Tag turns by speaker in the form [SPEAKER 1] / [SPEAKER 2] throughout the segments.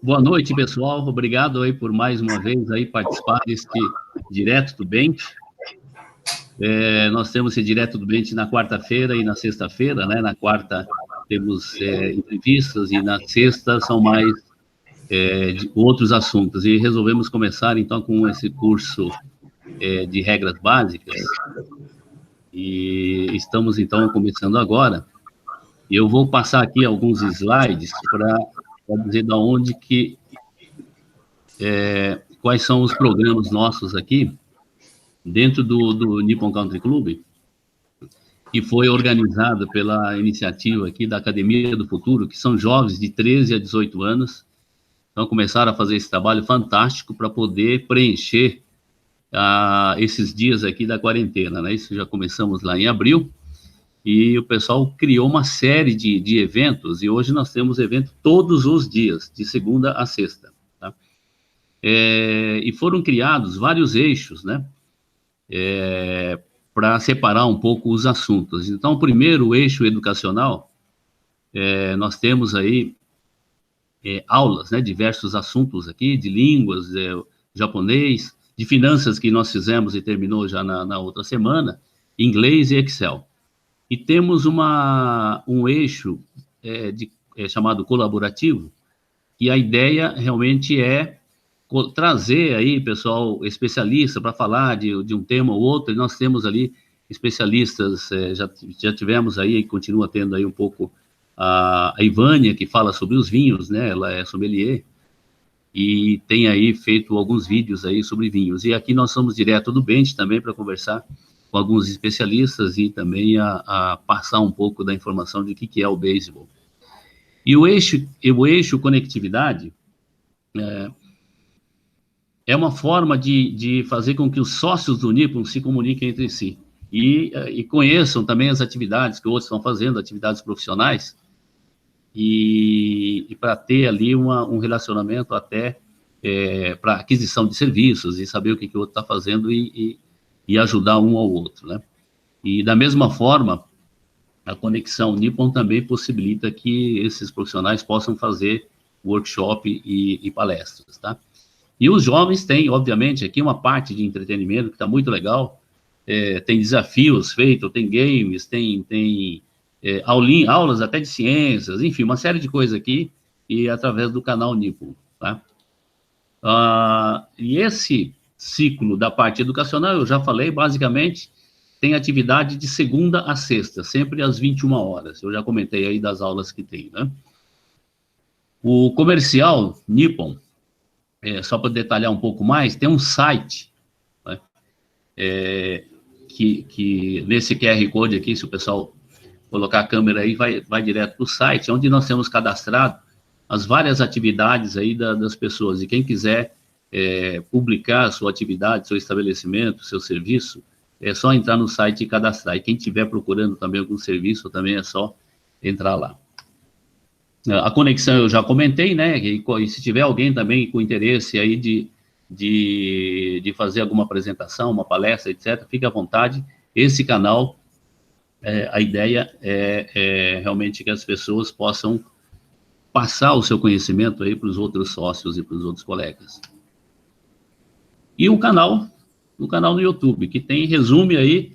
[SPEAKER 1] Boa noite, pessoal. Obrigado aí por mais uma vez aí participar desse Direto do Bente. Nós temos esse Direto do Bente na quarta-feira e na sexta-feira, né? Na quarta temos entrevistas e na sexta são mais de outros assuntos. E resolvemos começar, então, com esse curso de regras básicas. E estamos, então, começando agora. E eu vou passar aqui alguns slides para dizer da onde que... quais são os programas nossos aqui, dentro do Nippon Country Club, que foi organizado pela iniciativa aqui da Academia do Futuro, que são jovens de 13 a 18 anos, então começaram a fazer esse trabalho fantástico para poder preencher esses dias aqui da quarentena, né? Isso já começamos lá em abril, e o pessoal criou uma série de eventos, e hoje nós temos evento todos os dias, de segunda a sexta, tá? E foram criados vários eixos, né? Para separar um pouco os assuntos. Então, o primeiro eixo educacional, nós temos aí aulas, né? Diversos assuntos aqui, de línguas, japonês, de finanças que nós fizemos e terminou já na outra semana, inglês e Excel. E temos um eixo chamado colaborativo, e a ideia realmente é trazer aí, pessoal, especialista para falar de um tema ou outro, e nós temos ali especialistas, já tivemos aí, e continua tendo aí um pouco, a Ivânia, que fala sobre os vinhos, né, ela é sommelier, e tem aí feito alguns vídeos aí sobre vinhos, e aqui nós somos direto do Bente também para conversar com alguns especialistas e também a passar um pouco da informação de o que é o beisebol. E o eixo conectividade é uma forma de fazer com que os sócios do Nippon se comuniquem entre si e conheçam também as atividades que outros estão fazendo, atividades profissionais, e para ter ali um relacionamento até para aquisição de serviços e saber o que o outro está fazendo e ajudar um ao outro, né? E da mesma forma, a conexão Nippon também possibilita que esses profissionais possam fazer workshop e palestras, tá? E os jovens têm, obviamente, aqui uma parte de entretenimento que está muito legal, tem desafios feitos, tem games, tem aulas até de ciências, enfim, uma série de coisas aqui, e através do canal Nippon, tá? E esse ciclo da parte educacional, eu já falei, basicamente, tem atividade de segunda a sexta, sempre às 21 horas, eu já comentei aí das aulas que tem, né? O comercial Nippon, só para detalhar um pouco mais, tem um site, né, que nesse QR Code aqui, se o pessoal colocar a câmera aí, vai direto para o site, onde nós temos cadastrado as várias atividades aí das pessoas, e quem quiser publicar sua atividade, seu estabelecimento, seu serviço, é só entrar no site e cadastrar, e quem estiver procurando também algum serviço, também é só entrar lá. A conexão eu já comentei, né, e se tiver alguém também com interesse aí de fazer alguma apresentação, uma palestra, etc., fique à vontade. Esse canal, a ideia é realmente que as pessoas possam passar o seu conhecimento aí para os outros sócios e para os outros colegas. E o canal no YouTube, que resume aí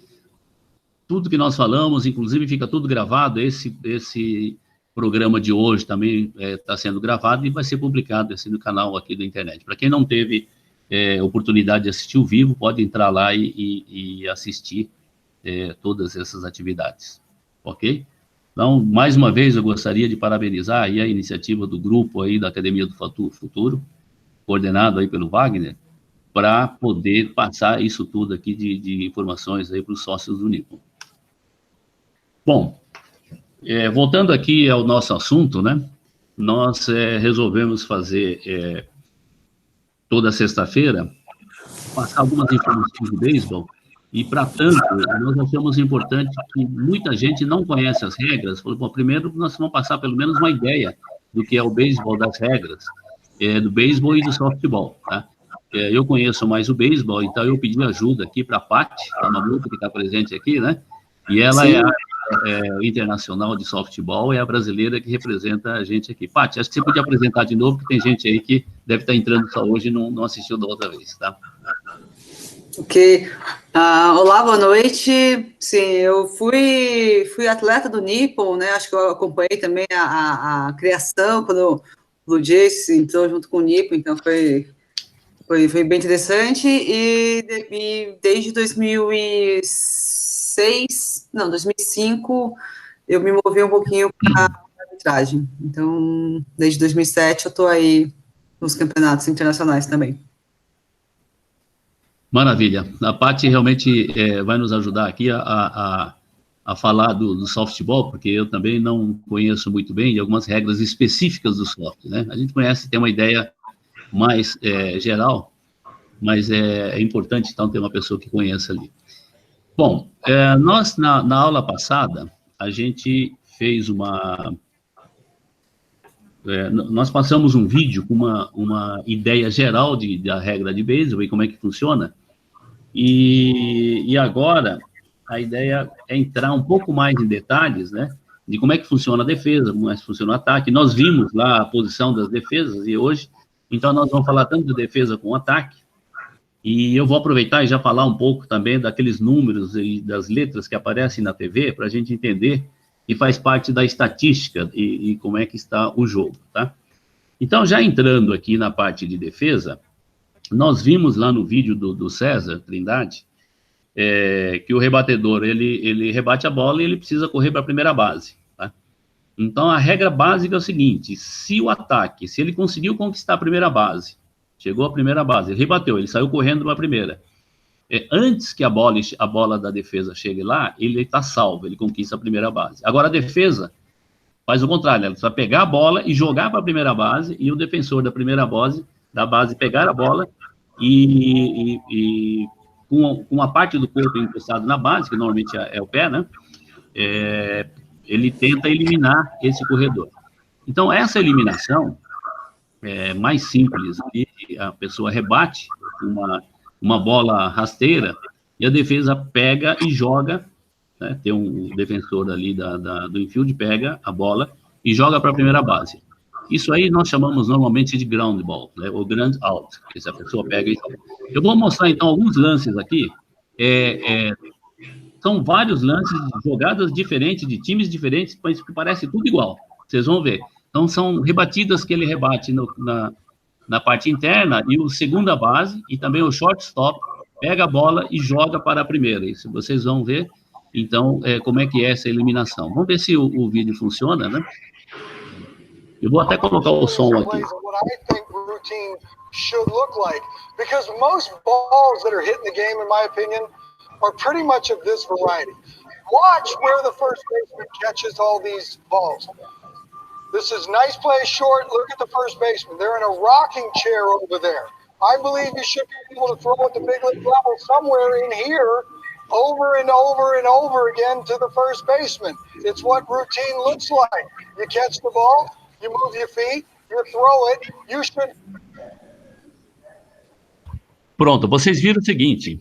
[SPEAKER 1] tudo que nós falamos, inclusive fica tudo gravado, esse programa de hoje também está sendo gravado e vai ser publicado assim, no canal aqui da internet. Para quem não teve oportunidade de assistir ao vivo, pode entrar lá e assistir todas essas atividades, ok? Então, mais uma vez, eu gostaria de parabenizar aí a iniciativa do grupo aí da Academia do Futuro, coordenado aí pelo Wagner, para poder passar isso tudo aqui de informações aí para os sócios do Nippon. Bom, voltando aqui ao nosso assunto, né, nós resolvemos fazer toda sexta-feira, passar algumas informações do beisebol, e para tanto, nós achamos importante que muita gente não conhece as regras. Falou, bom, primeiro nós vamos passar pelo menos uma ideia do que é o beisebol, das regras, do beisebol e do softball, tá? Eu conheço mais o beisebol, então eu pedi ajuda aqui para a Paty, a Mamuca, que está presente aqui, né? E ela internacional de softball, é a brasileira que representa a gente aqui. Paty, acho que você podia apresentar de novo, porque tem gente aí que deve estar entrando só hoje e não assistiu da outra vez, tá?
[SPEAKER 2] Ok. Olá, boa noite. Sim, eu fui atleta do Nippon, né? Acho que eu acompanhei também a criação, quando o Blue Jays entrou junto com o Nippon, então foi bem interessante. E desde 2005, eu me movi um pouquinho para a arbitragem. Então, desde 2007, eu estou aí nos campeonatos internacionais também.
[SPEAKER 1] Maravilha. A Paty realmente vai nos ajudar aqui a falar do softball, porque eu também não conheço muito bem de algumas regras específicas do soft, né? A gente conhece, tem uma ideia mais geral, mas é importante, então, ter uma pessoa que conheça ali. Bom, nós, na aula passada, a gente fez nós passamos um vídeo com uma ideia geral da regra de beisebol e como é que funciona. E agora, a ideia é entrar um pouco mais em detalhes, né, de como é que funciona a defesa, como é que funciona o ataque. Nós vimos lá a posição das defesas, e hoje, então, nós vamos falar tanto de defesa como ataque, e eu vou aproveitar e já falar um pouco também daqueles números e das letras que aparecem na TV, para a gente entender que faz parte da estatística e como é que está o jogo, tá? Então, já entrando aqui na parte de defesa, nós vimos lá no vídeo do César Trindade, que o rebatedor, ele rebate a bola e ele precisa correr para a primeira base, tá? Então, a regra básica é o seguinte: se o ataque, se ele conseguiu conquistar a primeira base, chegou à primeira base, ele rebateu, ele saiu correndo para a primeira, antes que a bola da defesa chegue lá, ele está salvo, ele conquista a primeira base. Agora, a defesa faz o contrário, ela precisa pegar a bola e jogar para a primeira base, e o defensor da primeira base, pegar a bola e com uma parte do corpo encostado na base, que normalmente é o pé, né? Ele tenta eliminar esse corredor. Então, essa eliminação é mais simples. A pessoa rebate uma bola rasteira e a defesa pega e joga, né? Tem um defensor ali do infield, pega a bola e joga para a primeira base. Isso aí nós chamamos normalmente de ground ball, né, ou ground out, que a pessoa pega e joga. Eu vou mostrar, então, alguns lances aqui. São vários lances, jogadas diferentes, de times diferentes, mas que parece tudo igual. Vocês vão ver. Então, são rebatidas que ele rebate na parte interna, e o segunda base, e também o shortstop, pega a bola e joga para a primeira. Isso vocês vão ver, então, como é que é essa eliminação. Vamos ver se o vídeo funciona, né? Eu vou até colocar o som aqui.
[SPEAKER 3] Should look like, because most balls that are hit in the game, in my opinion, are pretty much of this variety. Watch where the first baseman catches all these balls. This is nice play short. Look at the first baseman. They're in a rocking chair over there. I believe you should be able to throw at the big league level somewhere in here, over and over and over again to the first baseman. It's what routine looks like. You catch the ball, you move your feet, you throw it, you should...
[SPEAKER 1] Pronto, vocês viram o seguinte,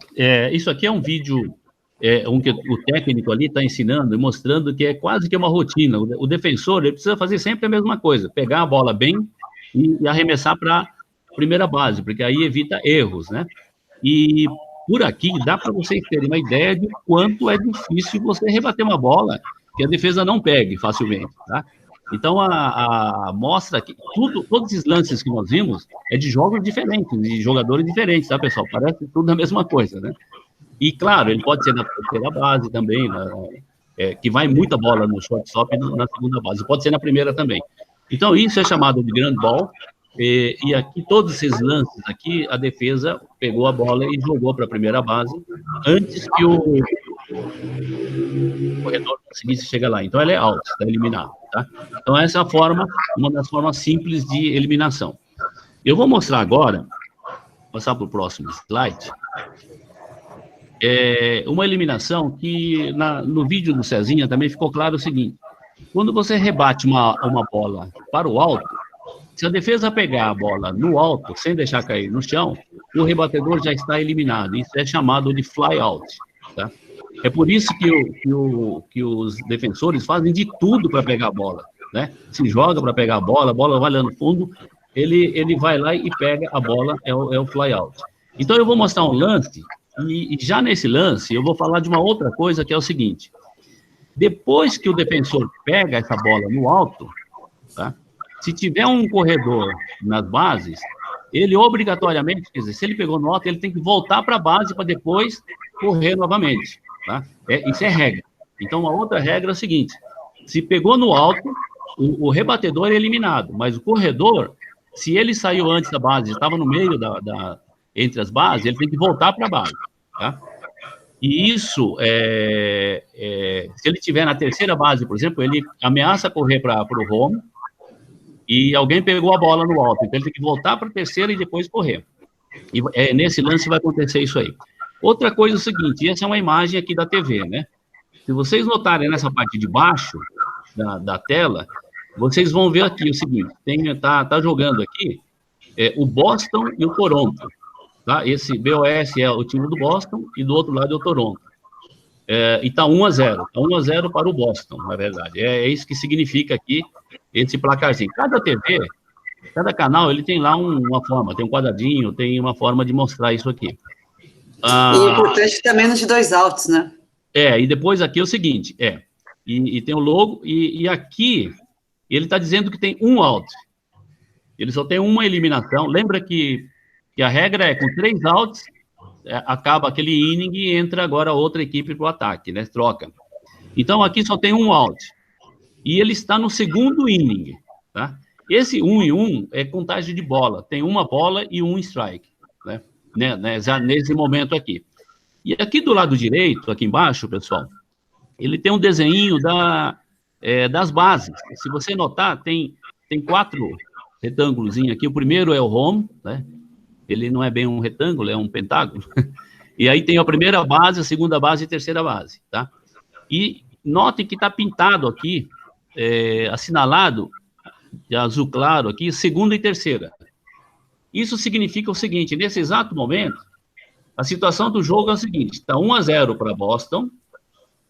[SPEAKER 1] isso aqui é um vídeo, que o técnico ali está ensinando e mostrando que é quase que uma rotina. O defensor, ele precisa fazer sempre a mesma coisa, pegar a bola bem e arremessar para a primeira base, porque aí evita erros, né? E por aqui dá para vocês terem uma ideia de quanto é difícil você rebater uma bola que a defesa não pegue facilmente, tá? Então, mostra aqui, todos esses lances que nós vimos é de jogos diferentes, de jogadores diferentes, tá, pessoal? Parece tudo a mesma coisa, né? E, claro, ele pode ser na terceira base também, que vai muita bola no shortstop e na segunda base. Pode ser na primeira também. Então, isso é chamado de ground ball. E aqui, todos esses lances aqui, a defesa pegou a bola e jogou para a primeira base antes que o corredor conseguisse chegar lá. Então, ela é out, está eliminado, tá? Então, essa é uma das formas simples de eliminação. Eu vou mostrar agora, passar para o próximo slide, uma eliminação que no vídeo do Cezinha também ficou claro o seguinte: quando você rebate uma bola para o alto, se a defesa pegar a bola no alto, sem deixar cair no chão, o rebatedor já está eliminado. Isso é chamado de fly out, tá? É por isso que os defensores fazem de tudo para pegar a bola, né? Se joga para pegar a bola vai lá no fundo, ele vai lá e pega a bola, é o fly out. Então eu vou mostrar um lance, e já nesse lance eu vou falar de uma outra coisa, que é o seguinte: depois que o defensor pega essa bola no alto, tá? Se tiver um corredor nas bases, ele obrigatoriamente, quer dizer, se ele pegou no alto, ele tem que voltar para a base para depois correr novamente, tá? Isso é regra. Então, a outra regra é a seguinte: se pegou no alto, o rebatedor é eliminado, mas o corredor, se ele saiu antes da base, estava no meio entre as bases, ele tem que voltar para a base, tá? E isso, se ele estiver na terceira base, por exemplo, ele ameaça correr para o home, e alguém pegou a bola no alto, então ele tem que voltar para a terceira e depois correr. E nesse lance vai acontecer isso aí. Outra coisa é o seguinte: essa é uma imagem aqui da TV, né? Se vocês notarem nessa parte de baixo da tela, vocês vão ver aqui o seguinte: tá jogando aqui o Boston e o Toronto, tá? Esse BOS é o time do Boston e do outro lado é o Toronto. E tá 1-0, tá 1-0 para o Boston, na verdade. É isso que significa aqui esse placarzinho. Cada TV, cada canal, ele tem lá uma forma, tem um quadradinho, tem uma forma de mostrar isso aqui.
[SPEAKER 2] E é importante ter menos de 2 outs, né?
[SPEAKER 1] E depois aqui é o seguinte, e tem o logo, e aqui ele está dizendo que tem um out. Ele só tem uma eliminação. Lembra que a regra é com 3 outs, acaba aquele inning e entra agora outra equipe para o ataque, né? Troca. Então aqui só tem um out. E ele está no segundo inning, tá? Esse 1-1 é contagem de bola. Tem uma bola e um strike, né? Já nesse momento aqui. E aqui do lado direito, aqui embaixo, pessoal, ele tem um desenho das bases. Se você notar, tem 4 retângulos aqui. O primeiro é o home, né? Ele não é bem um retângulo, é um pentágono. E aí tem a primeira base, a segunda base e a terceira base, tá? E notem que está pintado aqui, assinalado de azul claro aqui, segunda e terceira. Isso significa o seguinte: nesse exato momento, a situação do jogo é o seguinte: está 1-0 para Boston,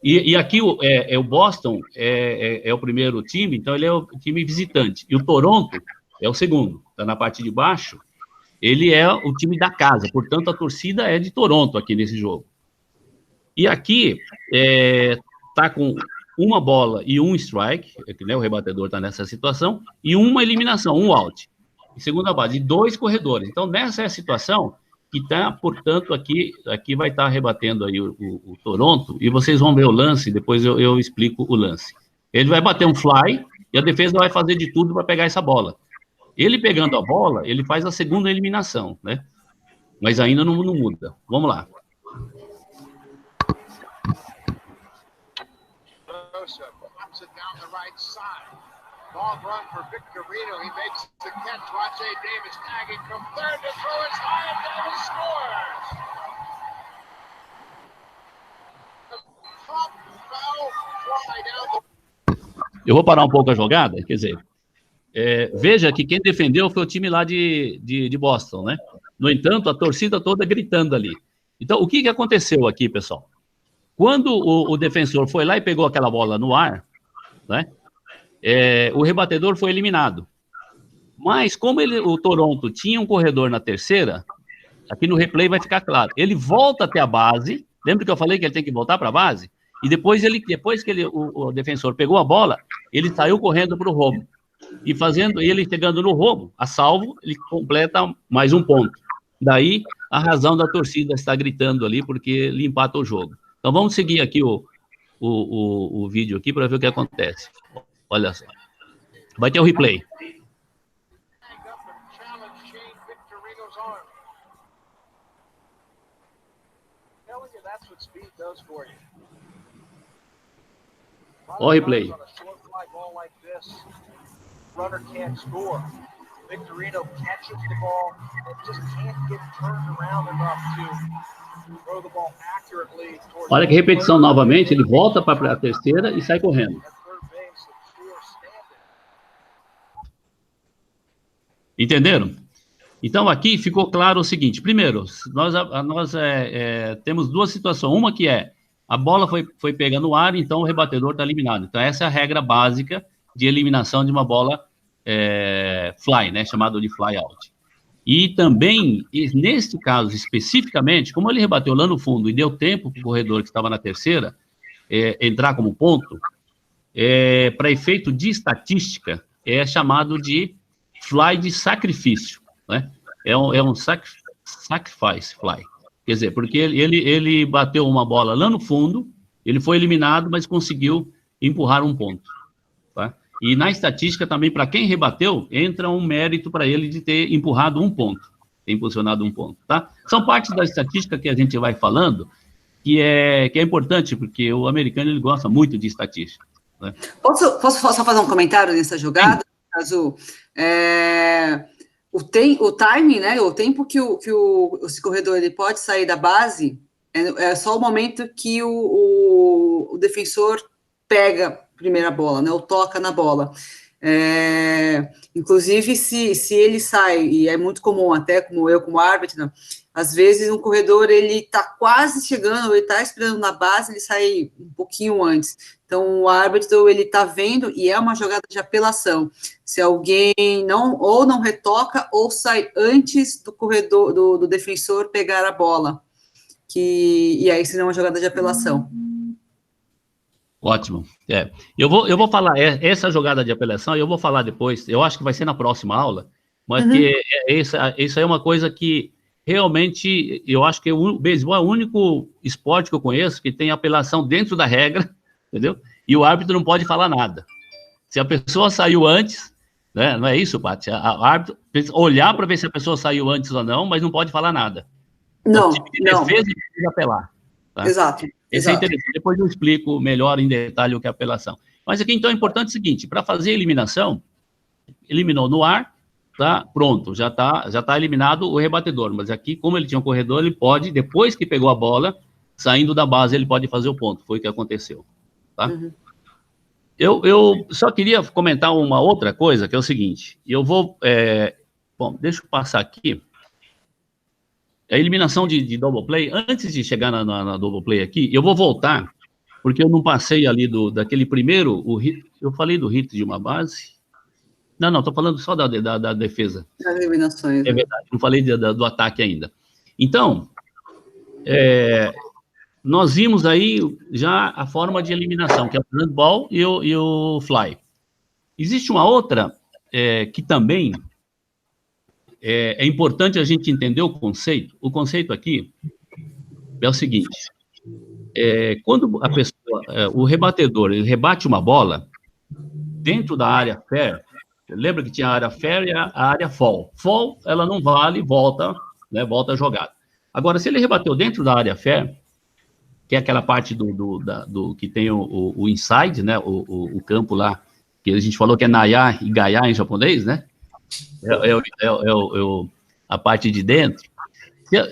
[SPEAKER 1] e aqui o Boston é o primeiro time, então ele é o time visitante, e o Toronto é o segundo, está na parte de baixo, ele é o time da casa, portanto a torcida é de Toronto aqui nesse jogo. E aqui está com uma bola e um strike, né, o rebatedor está nessa situação, e uma eliminação, um out. Em segunda base, 2 corredores. Então, nessa é a situação que está, portanto, aqui vai estar rebatendo aí o Toronto, e vocês vão ver o lance, depois eu explico o lance. Ele vai bater um fly, e a defesa vai fazer de tudo para pegar essa bola. Ele pegando a bola, ele faz a segunda eliminação, né? Mas ainda não muda. Vamos lá.
[SPEAKER 4] Long run for Victorino. He makes the catch. Rajay Davis tagging from third to throw it high, and Davis scores. The top foul fly down.
[SPEAKER 1] Eu vou parar um pouco a jogada, quer dizer, veja que quem defendeu foi o time lá de Boston, né? No entanto, a torcida toda gritando ali. Então, o que aconteceu aqui, pessoal? Quando o defensor foi lá e pegou aquela bola no ar, né? O rebatedor foi eliminado. Mas como o Toronto tinha um corredor na terceira, aqui no replay vai ficar claro. Ele volta até a base. Lembra que eu falei que ele tem que voltar para a base? E depois que o defensor pegou a bola, ele saiu correndo para o home. E ele chegando no home, a salvo, ele completa mais um ponto. Daí a razão da torcida está gritando ali, porque ele empata o jogo. Então vamos seguir aqui o vídeo aqui para ver o que acontece. Olha só. Vai ter o replay. Olha o replay.
[SPEAKER 4] Runner can't score. Victorino catches the ball and just can't get turned around enough to throw the ball accurately.
[SPEAKER 1] Olha que repetição novamente, ele volta para a terceira e sai correndo. Entenderam? Então, aqui ficou claro o seguinte. Primeiro, nós temos duas situações. Uma que é A bola foi pega no ar, então o rebatedor está eliminado. Então, essa é a regra básica de eliminação de uma bola fly, né? Chamado de fly out. E também, neste caso especificamente, como ele rebateu lá no fundo e deu tempo para o corredor que estava na terceira entrar como ponto, para efeito de estatística, é chamado de fly de sacrifício, né? É um sacrifice fly. Quer dizer, porque ele bateu uma bola lá no fundo, ele foi eliminado, mas conseguiu empurrar um ponto, tá? E na estatística também, para quem rebateu, entra um mérito para ele de ter empurrado um ponto, ter impulsionado um ponto, tá? São partes da estatística que a gente vai falando, que é importante, porque o americano ele gosta muito de estatística, né?
[SPEAKER 2] Posso só fazer um comentário nessa jogada, Azul? O timing, né, o tempo que esse corredor ele pode sair da base é só o momento que o defensor pega a primeira bola, né, ou toca na bola. Inclusive, se ele sai, e é muito comum, até como árbitro, às vezes um corredor ele está quase chegando, ele está esperando na base, ele sai um pouquinho antes. Então, o árbitro, ele está vendo, e é uma jogada de apelação. Se alguém não retoca, ou sai antes do corredor, do defensor pegar a bola. E aí, senão é uma jogada de apelação.
[SPEAKER 1] Ótimo. Eu vou falar, essa jogada de apelação, eu vou falar depois, eu acho que vai ser na próxima aula, mas que isso é uma coisa que realmente, eu acho que o beisebol é o único esporte que eu conheço que tem apelação dentro da regra, entendeu? E o árbitro não pode falar nada. Se a pessoa saiu antes, né, não é isso, Paty? O árbitro precisa olhar para ver se a pessoa saiu antes ou não, mas não pode falar nada.
[SPEAKER 2] Não,
[SPEAKER 1] o tipo de defesa precisa apelar. Tá?
[SPEAKER 2] Exato.
[SPEAKER 1] Esse é interessante. Depois eu explico melhor em detalhe o que é apelação. Mas aqui, então, é importante o seguinte, para fazer a eliminação, eliminou no ar, tá? Pronto, já tá eliminado o rebatedor, mas aqui, como ele tinha um corredor, ele pode, depois que pegou a bola, saindo da base, ele pode fazer o ponto, foi o que aconteceu, tá? Eu só queria comentar uma outra coisa, que é o seguinte, eu vou, bom, deixa eu passar aqui, a eliminação de double play, antes de chegar na double play aqui, eu vou voltar, porque eu não passei ali daquele primeiro, eu falei do hit de uma base, não, estou falando só da defesa.
[SPEAKER 2] Das eliminações.
[SPEAKER 1] É verdade, não falei do ataque ainda. Então, nós vimos aí já a forma de eliminação, que é o ground ball e o fly. Existe uma outra que também é importante a gente entender o conceito. O conceito aqui é o seguinte, quando a pessoa, o rebatedor, ele rebate uma bola dentro da área fair, lembra que tinha a área fair e a área fall. Fall, ela não vale, volta, né, volta a jogada. Agora, se ele rebateu dentro da área fair, que é aquela parte do que tem o inside, né, o campo lá, que a gente falou que é Naya e Gaya em japonês, né? A parte de dentro.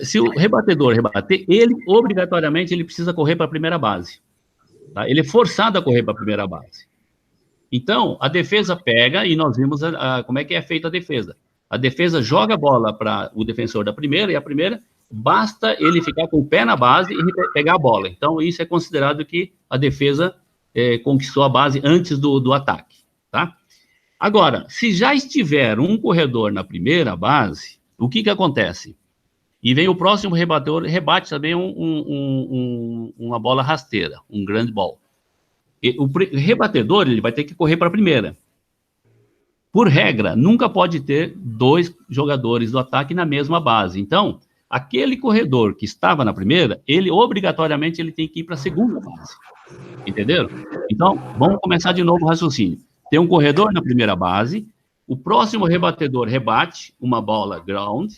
[SPEAKER 1] Se o rebatedor rebater, ele, obrigatoriamente, ele precisa correr para a primeira base. Tá? Ele é forçado a correr para a primeira base. Então, a defesa pega, e nós vimos como é que é feita a defesa. A defesa joga a bola para o defensor da primeira, e a primeira, basta ele ficar com o pé na base e pegar a bola. Então, isso é considerado que a defesa conquistou a base antes do ataque, tá? Agora, se já estiver um corredor na primeira base, o que acontece? E vem o próximo rebatedor, rebate também uma bola rasteira, um ground ball. O rebatedor, ele vai ter que correr para a primeira. Por regra, nunca pode ter dois jogadores do ataque na mesma base. Então, aquele corredor que estava na primeira, ele obrigatoriamente ele tem que ir para a segunda base. Entenderam? Então, vamos começar de novo o raciocínio. Tem um corredor na primeira base, o próximo rebatedor rebate uma bola ground,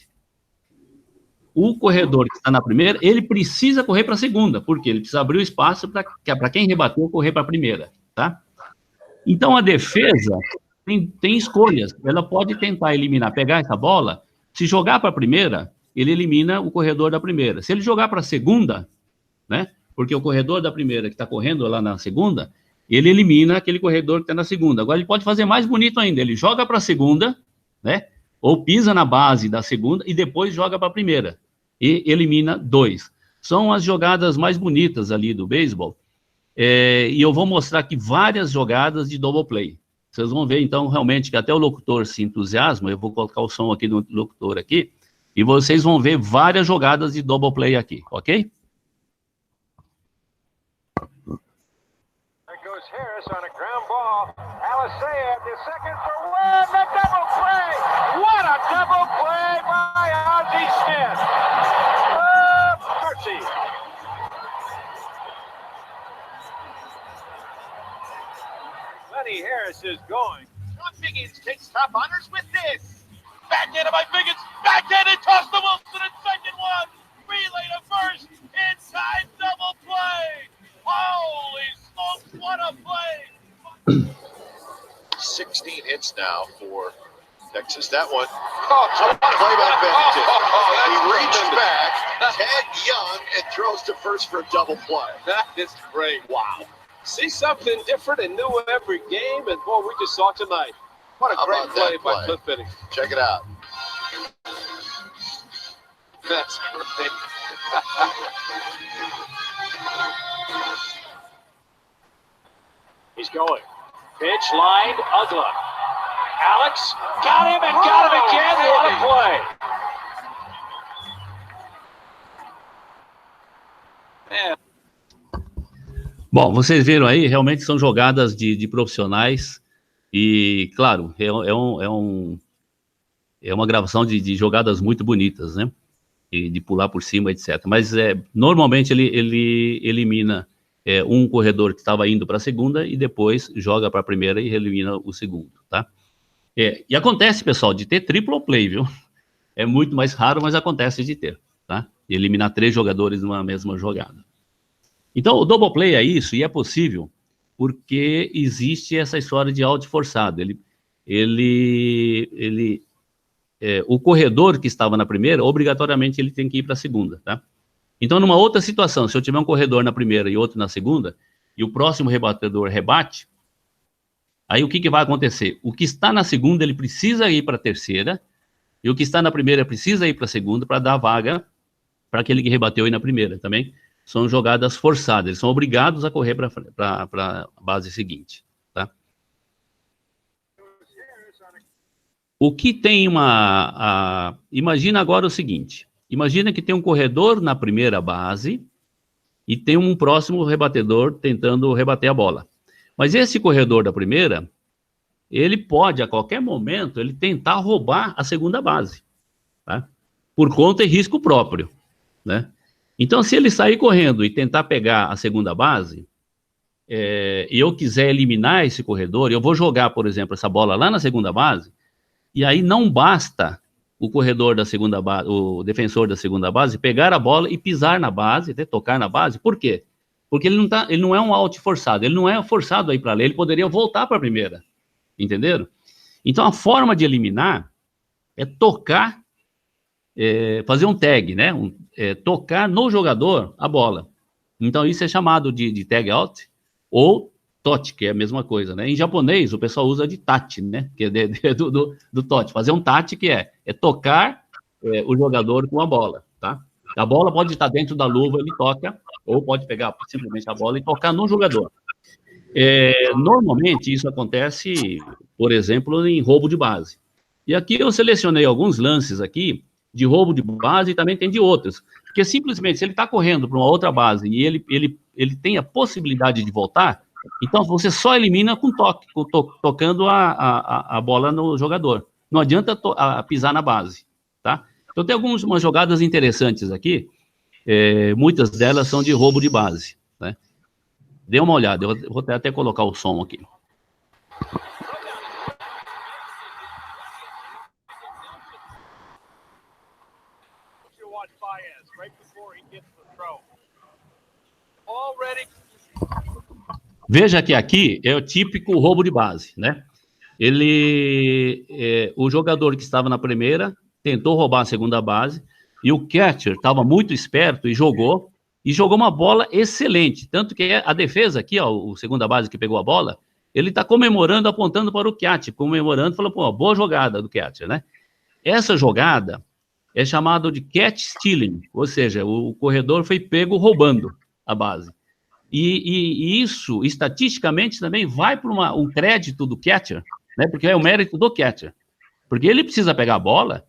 [SPEAKER 1] o corredor que está na primeira, ele precisa correr para a segunda, porque ele precisa abrir o espaço para quem rebateu correr para a primeira, tá? Então, a defesa tem escolhas. Ela pode tentar eliminar, pegar essa bola, se jogar para a primeira, ele elimina o corredor da primeira. Se ele jogar para a segunda, né? Porque o corredor da primeira que está correndo lá na segunda, ele elimina aquele corredor que está na segunda. Agora, ele pode fazer mais bonito ainda. Ele joga para a segunda, né? Ou pisa na base da segunda e depois joga para a primeira. E elimina dois. são as jogadas mais bonitas ali do beisebol. E eu vou mostrar aqui várias jogadas de double play. Vocês vão ver, então, realmente, que até o locutor se entusiasma. Eu vou colocar o som aqui do locutor aqui, e vocês vão ver várias jogadas de double play aqui, ok?
[SPEAKER 4] There goes Harris on a ground ball. Alicea to second for Webb. The double play. What a double play by Ozzie Smith. Mercy. Lenny Harris is going.
[SPEAKER 5] John Biggins takes top honors with this. Backhanded by Biggins. Backhanded toss to Wilson at second one. Relay to first. Inside double play. Holy smokes, what a play. 16 hits now for Texas. That one. Play by Bennington. He reaches back. Ted Young and throws to first for a double play.
[SPEAKER 4] That is great. Wow. See something different and new every game, and boy, we just saw tonight. What a
[SPEAKER 5] How
[SPEAKER 4] great
[SPEAKER 5] about
[SPEAKER 4] play
[SPEAKER 5] that
[SPEAKER 4] by
[SPEAKER 5] play?
[SPEAKER 4] Cliff Bennington.
[SPEAKER 5] Check it out.
[SPEAKER 4] That's great. He's going. Pitch lined, Ugla. Alex got him and got him again. What a play. Man.
[SPEAKER 1] Bom, vocês viram aí, realmente são jogadas de profissionais e, claro, é uma gravação de jogadas muito bonitas, né? E de pular por cima, etc. Mas normalmente ele elimina um corredor que estava indo para a segunda e depois joga para a primeira e elimina o segundo, tá? E acontece, pessoal, de ter triple play, viu? É muito mais raro, mas acontece de ter, tá? De eliminar 3 jogadores numa mesma jogada. Então, o double play é isso, e é possível porque existe essa história de out forçado. O corredor que estava na primeira, obrigatoriamente ele tem que ir para a segunda, tá? Então, numa outra situação, se eu tiver um corredor na primeira e outro na segunda, e o próximo rebatedor rebate, aí o que vai acontecer? O que está na segunda, ele precisa ir para a terceira, e o que está na primeira precisa ir para a segunda para dar vaga para aquele que rebateu aí na primeira, também. São jogadas forçadas, eles são obrigados a correr para a base seguinte, tá? O que tem imagina agora o seguinte, imagina que tem um corredor na primeira base e tem um próximo rebatedor tentando rebater a bola. Mas esse corredor da primeira, ele pode, a qualquer momento, ele tentar roubar a segunda base, tá? Por conta e risco próprio, né? Então, se ele sair correndo e tentar pegar a segunda base, e eu quiser eliminar esse corredor, eu vou jogar, por exemplo, essa bola lá na segunda base, e aí não basta o corredor da segunda base, o defensor da segunda base, pegar a bola e pisar na base, tocar na base. Por quê? Porque ele não é um out forçado, ele não é forçado a ir para lá, ele poderia voltar para a primeira, entenderam? Então, a forma de eliminar é tocar, fazer um tag, né? Tocar no jogador a bola. Então, isso é chamado de tag out ou tote, que é a mesma coisa, né? Em japonês, o pessoal usa de tate, né? Que é do tote. Fazer um tate que é tocar o jogador com a bola, tá? A bola pode estar dentro da luva, ele toca, ou pode pegar simplesmente a bola e tocar no jogador. Normalmente, isso acontece, por exemplo, em roubo de base. E aqui eu selecionei alguns lances aqui de roubo de base e também tem de outros. Porque simplesmente, se ele está correndo para uma outra base e ele tem a possibilidade de voltar, então você só elimina com toque, tocando a bola no jogador. Não adianta pisar na base, tá? Então tem umas jogadas interessantes aqui, muitas delas são de roubo de base, né? Dê uma olhada, eu vou até colocar o som aqui. Veja que aqui é o típico roubo de base, né? O jogador que estava na primeira tentou roubar a segunda base e o catcher estava muito esperto e jogou uma bola excelente, tanto que a defesa aqui, ó, o segunda base que pegou a bola, ele está comemorando, apontando para o catcher, comemorando, falando, pô, boa jogada do catcher, né? Essa jogada é chamado de catch stealing, ou seja, o corredor foi pego roubando a base. E isso, estatisticamente, também vai para um crédito do catcher, né? Porque é o mérito do catcher. Porque ele precisa pegar a bola,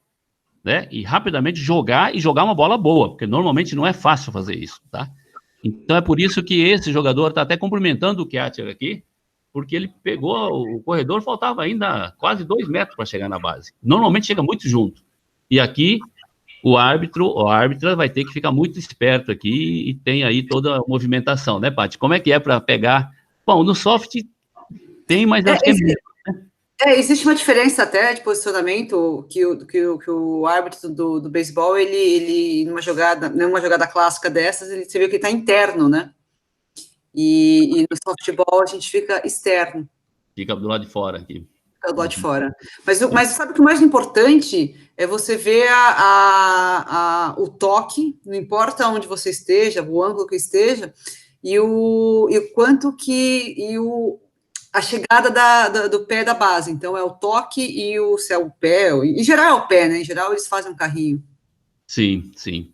[SPEAKER 1] né? E rapidamente jogar uma bola boa, porque normalmente não é fácil fazer isso, tá? Então é por isso que esse jogador está até cumprimentando o catcher aqui, porque ele pegou o corredor, faltava ainda quase 2 metros para chegar na base. Normalmente chega muito junto. E aqui o árbitra vai ter que ficar muito esperto aqui e tem aí toda a movimentação, né, Paty? Como é que é para pegar? Bom, no soft tem, mas acho que é menos.
[SPEAKER 2] Existe uma diferença até de posicionamento que o árbitro do beisebol, ele numa jogada clássica dessas, você vê que ele está interno, né? E no softball a gente fica externo.
[SPEAKER 1] Fica do lado de fora aqui.
[SPEAKER 2] Fica do lado de fora. Mas sabe que o mais importante é você ver o toque, não importa onde você esteja, o ângulo que esteja, e o quanto que... a chegada do pé da base. Então, é o toque e se é o pé. Em geral, é o pé, né? Em geral, eles fazem um carrinho.
[SPEAKER 1] Sim, sim.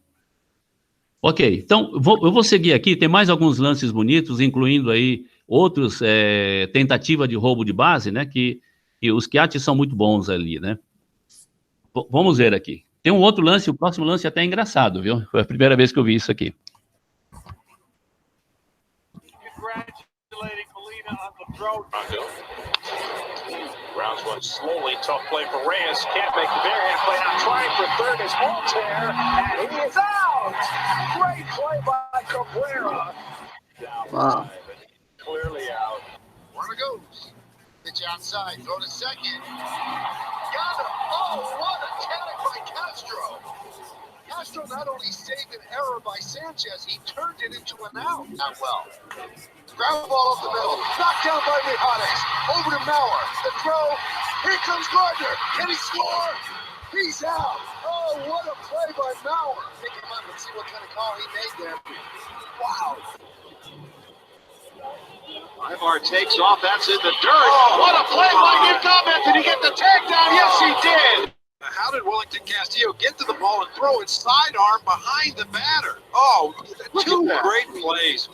[SPEAKER 1] Ok, então, eu vou seguir aqui. Tem mais alguns lances bonitos, incluindo aí outros tentativa de roubo de base, né? Que os catches são muito bons ali, né? Vamos ver aqui. Tem um outro lance, o próximo lance é até engraçado, viu? Foi a primeira vez que eu vi isso aqui.
[SPEAKER 5] On the throw. Grounds one slowly. Tough play for Reyes. Can't make the barehand play. Now trying for third is Voltaire. And he is out. Great play by Cabrera.
[SPEAKER 2] Wow.
[SPEAKER 5] Clearly out.
[SPEAKER 6] Runner goes. Pitch outside. Throw to second. Got him. Oh, what a tag by Castro. Castro not only saved an error by Sanchez, he turned it into an out. Not well. Ground ball up the middle. Knocked down by Mijares. Over to Mauer. The throw. Here comes Gardner. Can he score? He's out. Oh, what a play by Mauer. Pick him up and see what kind of call he made there. Wow.
[SPEAKER 5] Ivar takes off. That's in the dirt. Oh, what a play by Newcomb. Did he get the tag down? Yes, he did.
[SPEAKER 6] How did Wellington Castillo get to the ball and throw it sidearm behind the batter? Oh, two great plays.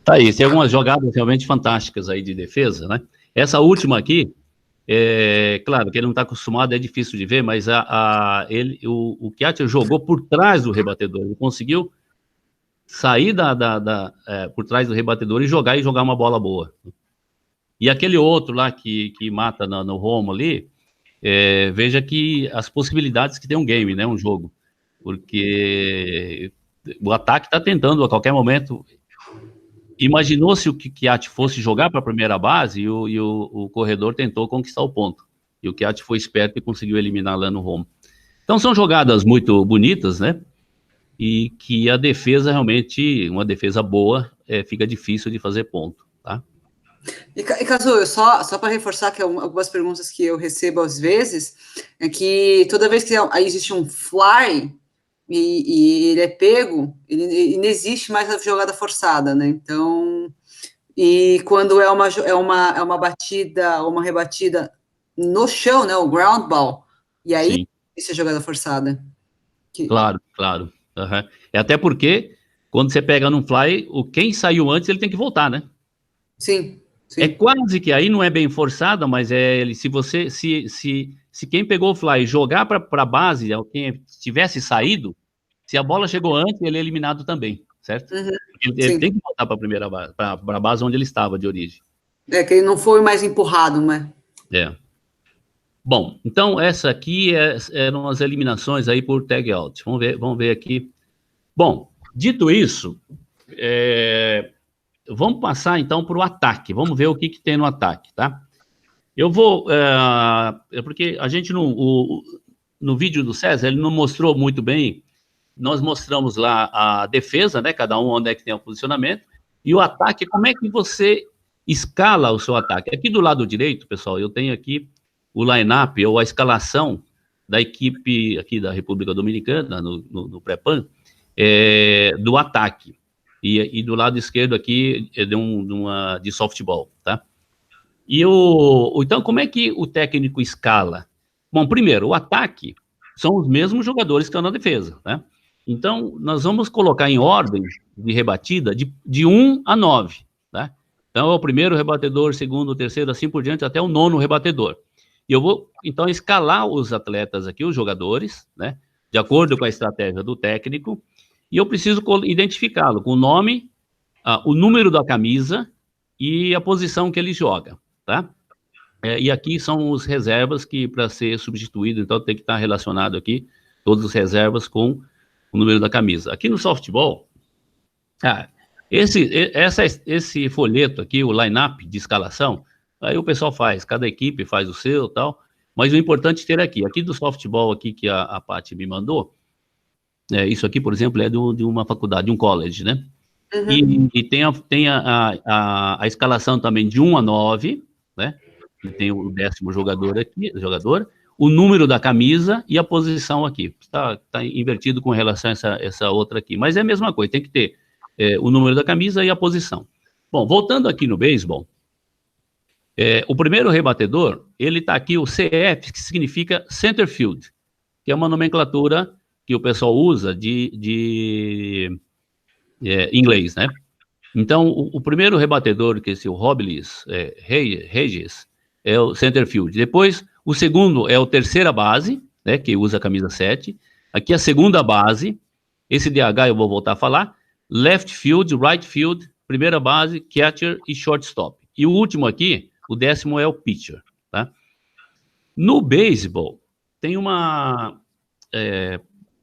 [SPEAKER 1] Tá aí, tem algumas jogadas realmente fantásticas aí de defesa, né? Essa última aqui, claro que ele não está acostumado, é difícil de ver, mas o catcher jogou por trás do rebatedor, ele conseguiu sair por trás do rebatedor e jogar uma bola boa. E aquele outro lá que mata no home ali, veja que as possibilidades que tem um game, né, um jogo, porque o ataque está tentando a qualquer momento. Imaginou-se o que Chiatti fosse jogar para a primeira base e o corredor tentou conquistar o ponto. E o Chiatti foi esperto e conseguiu eliminar lá no home. Então são jogadas muito bonitas, né? E que a defesa realmente, uma defesa boa, fica difícil de fazer ponto, tá?
[SPEAKER 2] E Kazu, só para reforçar que algumas perguntas que eu recebo às vezes, é que toda vez que existe um fly e ele é pego, ele não existe mais a jogada forçada, né? Então, e quando é uma batida, uma rebatida no chão, né? O ground ball, e aí
[SPEAKER 1] Sim.
[SPEAKER 2] Isso é jogada forçada.
[SPEAKER 1] Claro. Uhum. Até porque, quando você pega num fly, quem saiu antes, ele tem que voltar, né?
[SPEAKER 2] Sim.
[SPEAKER 1] É quase que aí não é bem forçada, mas se quem pegou o fly jogar para a base, quem tivesse saído, se a bola chegou antes, ele é eliminado também, certo?
[SPEAKER 2] Uhum.
[SPEAKER 1] Ele tem que voltar para a primeira base, para a base onde ele estava de origem.
[SPEAKER 2] Que ele não foi mais empurrado, né?
[SPEAKER 1] Bom, então essa aqui eram as eliminações aí por tag out. Vamos ver aqui. Bom, dito isso, vamos passar então para o ataque. Vamos ver o que tem no ataque, tá? Eu vou... porque a gente no vídeo do César, ele não mostrou muito bem. Nós mostramos lá a defesa, né? Cada um onde é que tem o posicionamento. E o ataque, como é que você escala o seu ataque? Aqui do lado direito, pessoal, eu tenho aqui o line-up, ou a escalação da equipe aqui da República Dominicana, no pré-pan, do ataque. E do lado esquerdo aqui é de softball, tá? Então, como é que o técnico escala? Bom, primeiro, o ataque são os mesmos jogadores que estão na defesa, né? Então, nós vamos colocar em ordem de rebatida de 1 a 9, né? Então, é o primeiro rebatedor, segundo, terceiro, assim por diante, até o 9º rebatedor. E eu vou, então, escalar os atletas aqui, os jogadores, né? De acordo com a estratégia do técnico, e eu preciso identificá-lo com o nome, o número da camisa e a posição que ele joga, tá? E aqui são os reservas que, para ser substituído, então tem que estar relacionado aqui, todos os reservas com o número da camisa. Aqui no softball, esse folheto aqui, o line-up de escalação, aí o pessoal faz, cada equipe faz o seu e tal, mas o importante é ter aqui do softball aqui que a Paty me mandou, isso aqui, por exemplo, é de uma faculdade, de um college, né? Uhum. E tem a escalação também de 1 a 9, né? E tem o 10º jogador aqui, o número da camisa e a posição aqui. Está invertido com relação a essa outra aqui, mas é a mesma coisa, tem que ter o número da camisa e a posição. Bom, voltando aqui no beisebol, o primeiro rebatedor, ele está aqui, o CF, que significa center field, que é uma nomenclatura que o pessoal usa de inglês, né? Então, o primeiro rebatedor, que é o Robles Regis, é o center field. Depois, o segundo é o terceira base, né, que usa a camisa 7. Aqui a segunda base, esse DH eu vou voltar a falar, left field, right field, primeira base, catcher e shortstop. E o último aqui, o 10º é o pitcher, tá? No beisebol, tem uma...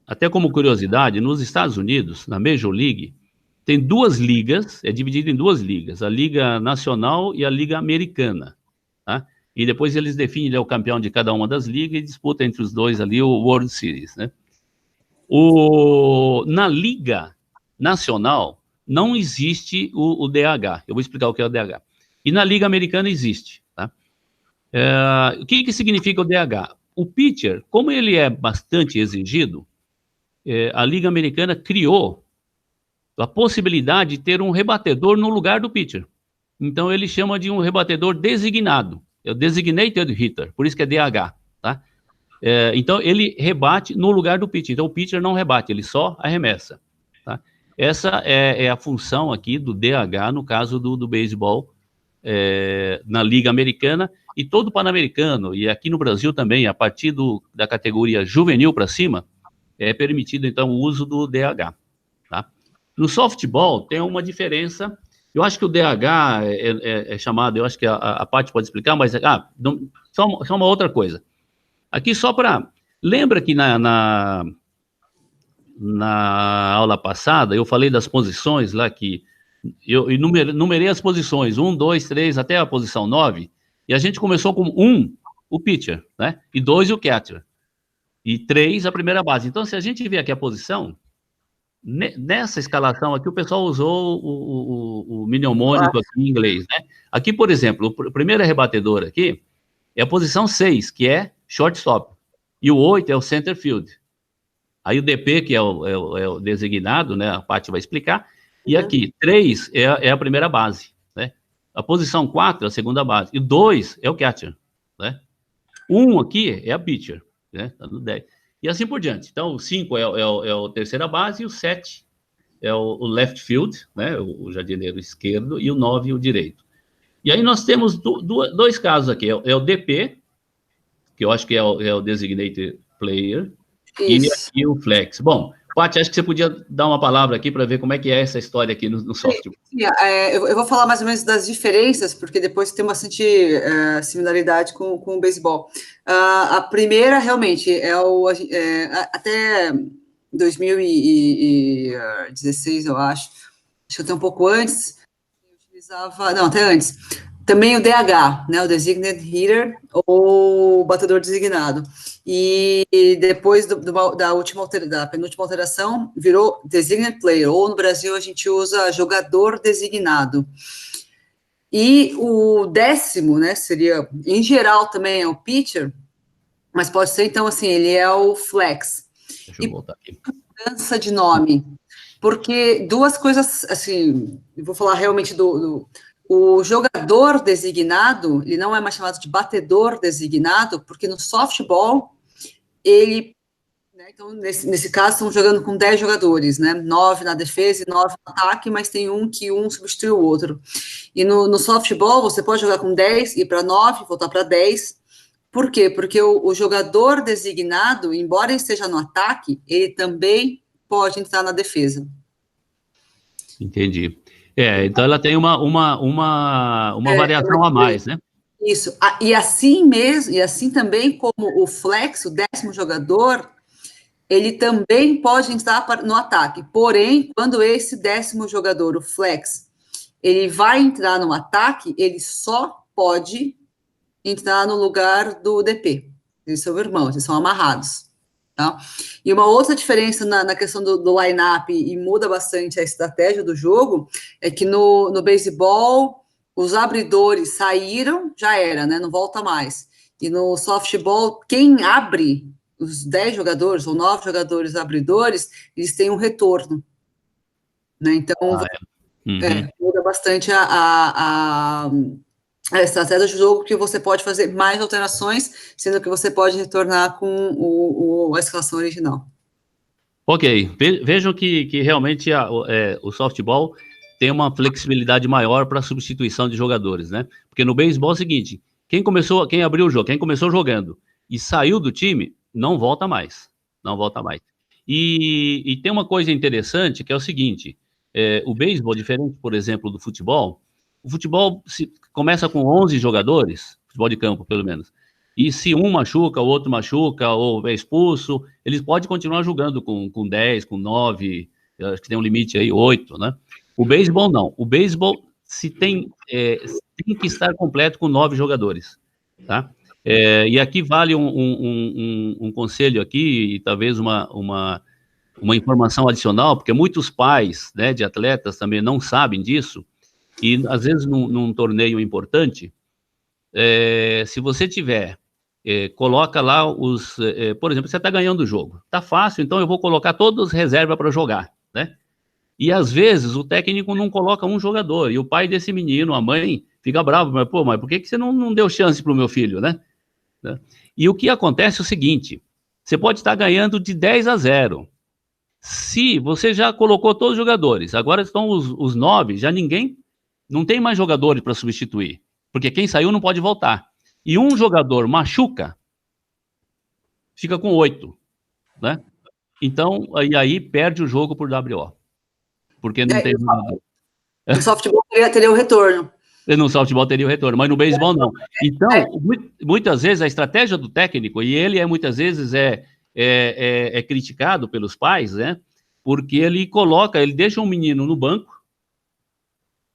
[SPEAKER 1] até como curiosidade, nos Estados Unidos, na Major League, tem 2 ligas, é dividido em 2 ligas, a Liga Nacional e a Liga Americana, tá? E depois eles definem o campeão de cada uma das ligas e disputam entre os dois ali o World Series, né? Na Liga Nacional não existe o DH, eu vou explicar o que é o DH. E na Liga Americana existe, tá? O que significa o DH? O pitcher, como ele é bastante exigido, a Liga Americana criou a possibilidade de ter um rebatedor no lugar do pitcher. Então, ele chama de um rebatedor designado. É o designated hitter, por isso que é DH, tá? Então, ele rebate no lugar do pitcher. Então, o pitcher não rebate, ele só arremessa, tá? Essa é a função aqui do DH, no caso do beisebol, na Liga Americana, e todo Pan-Americano, e aqui no Brasil também, a partir da categoria juvenil para cima, é permitido, então, o uso do DH, tá? No softball, tem uma diferença. Eu acho que o DH é chamado, eu acho que a Paty pode explicar, mas só uma outra coisa. Aqui só para... Lembra que na aula passada eu falei das posições lá, que eu numerei as posições, 1, 2, 3, até a posição 9, e a gente começou com 1, o pitcher, né? E 2, o catcher. E 3, a primeira base. Então, se a gente ver aqui a posição... Nessa escalação aqui, o pessoal usou o mnemônico aqui em inglês, né? Aqui, por exemplo, o primeiro rebatedor aqui é a posição 6, que é shortstop. E o 8 é o center field. Aí o DP, que é o designado, né? A Paty vai explicar. E aqui, 3 é a primeira base, né? A posição 4 é a segunda base. E 2 é o catcher, né? 1 aqui é a pitcher, né? Tá no 10. E assim por diante. Então, o 5 é o terceira base, e o 7 é o left field, né, o jardineiro esquerdo, e o 9 o direito. E aí nós temos 2 casos aqui. É o DP, que eu acho que é o designated player, isso. E aqui o flex. Bom, Paty, acho que você podia dar uma palavra aqui para ver como é que é essa história aqui no software.
[SPEAKER 2] Sim, eu vou falar mais ou menos das diferenças, porque depois tem bastante similaridade com o beisebol. A primeira, realmente, até 2016, eu acho que até um pouco antes, eu utilizava... Não, até antes. Também o DH, né, o Designated Hitter, ou batedor designado. E depois da penúltima alteração, virou Designated Player, ou no Brasil a gente usa jogador designado. E o 10º, né, seria, em geral também é o pitcher, mas pode ser, então, assim, ele é o flex.
[SPEAKER 1] Deixa eu voltar aqui.
[SPEAKER 2] Mudança de nome, porque 2 coisas, assim, eu vou falar realmente do o jogador designado, ele não é mais chamado de batedor designado, porque no softball, ele, né, então, nesse caso, estão jogando com 10 jogadores, né, 9 na defesa e 9 no ataque, mas tem um substitui o outro. E no softball, você pode jogar com 10, ir para 9, voltar para 10. Por quê? Porque o jogador designado, embora ele esteja no ataque, ele também pode entrar na defesa.
[SPEAKER 1] Entendi. Então ela tem uma variação a mais, né?
[SPEAKER 2] Isso. E assim mesmo, e assim também como o flex, o 10º jogador, ele também pode entrar no ataque. Porém, quando esse 10º jogador, o flex, ele vai entrar no ataque, ele só pode entrar no lugar do DP. Eles são irmãos, eles são amarrados. Tá? E uma outra diferença na questão do line-up, e muda bastante a estratégia do jogo, é que no beisebol, os abridores saíram, já era, né? Não volta mais. E no softball, quem abre, os 10 jogadores ou 9 jogadores abridores, eles têm um retorno. Né? Então, muda bastante a estratégia do jogo, que você pode fazer mais alterações, sendo que você pode retornar com a escalação original.
[SPEAKER 1] Ok, vejam que realmente o softball tem uma flexibilidade maior para substituição de jogadores, né? Porque no beisebol é o seguinte, quem abriu o jogo, quem começou jogando e saiu do time, não volta mais. E tem uma coisa interessante, que é o seguinte, o beisebol, diferente, por exemplo, do futebol, o futebol começa com 11 jogadores, futebol de campo, pelo menos, e se um machuca, o outro machuca, ou é expulso, eles podem continuar jogando com 10, com 9, acho que tem um limite aí, 8, né? O beisebol não. O beisebol tem que estar completo com 9 jogadores, tá? E aqui vale um conselho aqui, e talvez uma informação adicional, porque muitos pais, né, de atletas também não sabem disso, e às vezes num torneio importante, se você tiver, coloca lá por exemplo, você está ganhando o jogo, tá fácil, então eu vou colocar todos reserva para jogar, né? E às vezes o técnico não coloca um jogador, e o pai desse menino, a mãe, fica bravo, mas por que você não deu chance para o meu filho, né? E o que acontece é o seguinte, você pode estar ganhando de 10-0, se você já colocou todos os jogadores, agora estão os 9, já não tem mais jogadores para substituir, porque quem saiu não pode voltar. E um jogador machuca, fica com 8, né? Então, aí perde o jogo por WO. Porque não tem...
[SPEAKER 2] No softball teria o retorno.
[SPEAKER 1] No softball teria o retorno, mas no beisebol não. Então, muitas vezes a estratégia do técnico, e ele muitas vezes é criticado pelos pais, né? Porque ele deixa um menino no banco,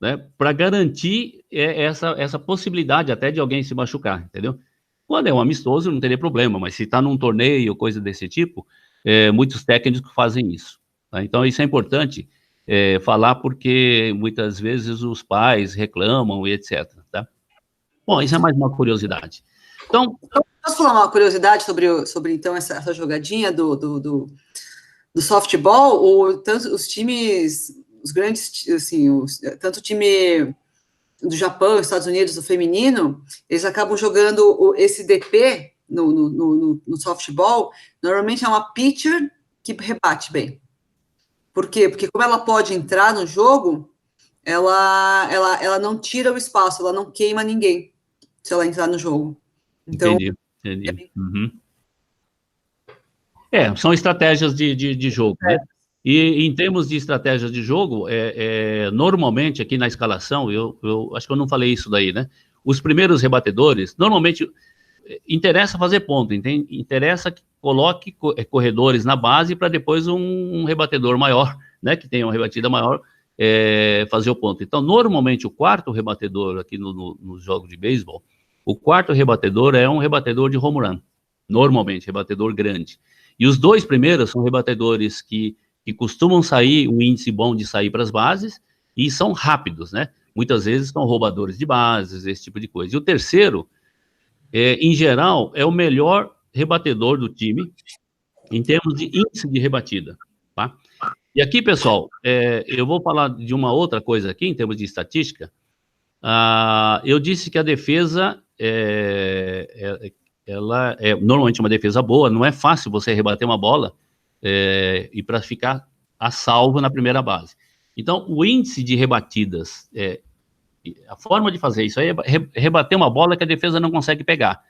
[SPEAKER 1] né, para garantir essa possibilidade até de alguém se machucar, entendeu? Quando é um amistoso, não teria problema, mas se está num torneio, coisa desse tipo, muitos técnicos fazem isso. Tá? Então, isso é importante falar, porque muitas vezes os pais reclamam e etc. Tá? Bom, isso é mais uma curiosidade. Então,
[SPEAKER 2] posso falar uma curiosidade sobre então, essa jogadinha do softball? Tanto os times... Os grandes, assim, tanto o time do Japão, Estados Unidos, do feminino, eles acabam jogando esse DP no softball, normalmente é uma pitcher que rebate bem. Por quê? Porque como ela pode entrar no jogo, ela não tira o espaço, ela não queima ninguém se ela entrar no jogo. Então,
[SPEAKER 1] entendi. São estratégias de jogo, né? E em termos de estratégias de jogo, normalmente aqui na escalação, eu acho que eu não falei isso daí, né? Os primeiros rebatedores, normalmente, interessa fazer ponto, interessa que coloque corredores na base para depois um rebatedor maior, né? Que tenha uma rebatida maior, fazer o ponto. Então, normalmente, o quarto rebatedor aqui no jogo de beisebol, o quarto rebatedor é um rebatedor de home run, normalmente, rebatedor grande. E os 2 primeiros são rebatedores que costumam sair, um índice bom de sair para as bases, e são rápidos, né? Muitas vezes são roubadores de bases, esse tipo de coisa. E o terceiro, em geral, é o melhor rebatedor do time, em termos de índice de rebatida, tá? E aqui, pessoal, eu vou falar de uma outra coisa aqui, em termos de estatística. Eu disse que a defesa ela é normalmente uma defesa boa, não é fácil você rebater uma bola e para ficar a salvo na primeira base. Então, o índice de rebatidas, a forma de fazer isso aí é rebater uma bola que a defesa não consegue pegar.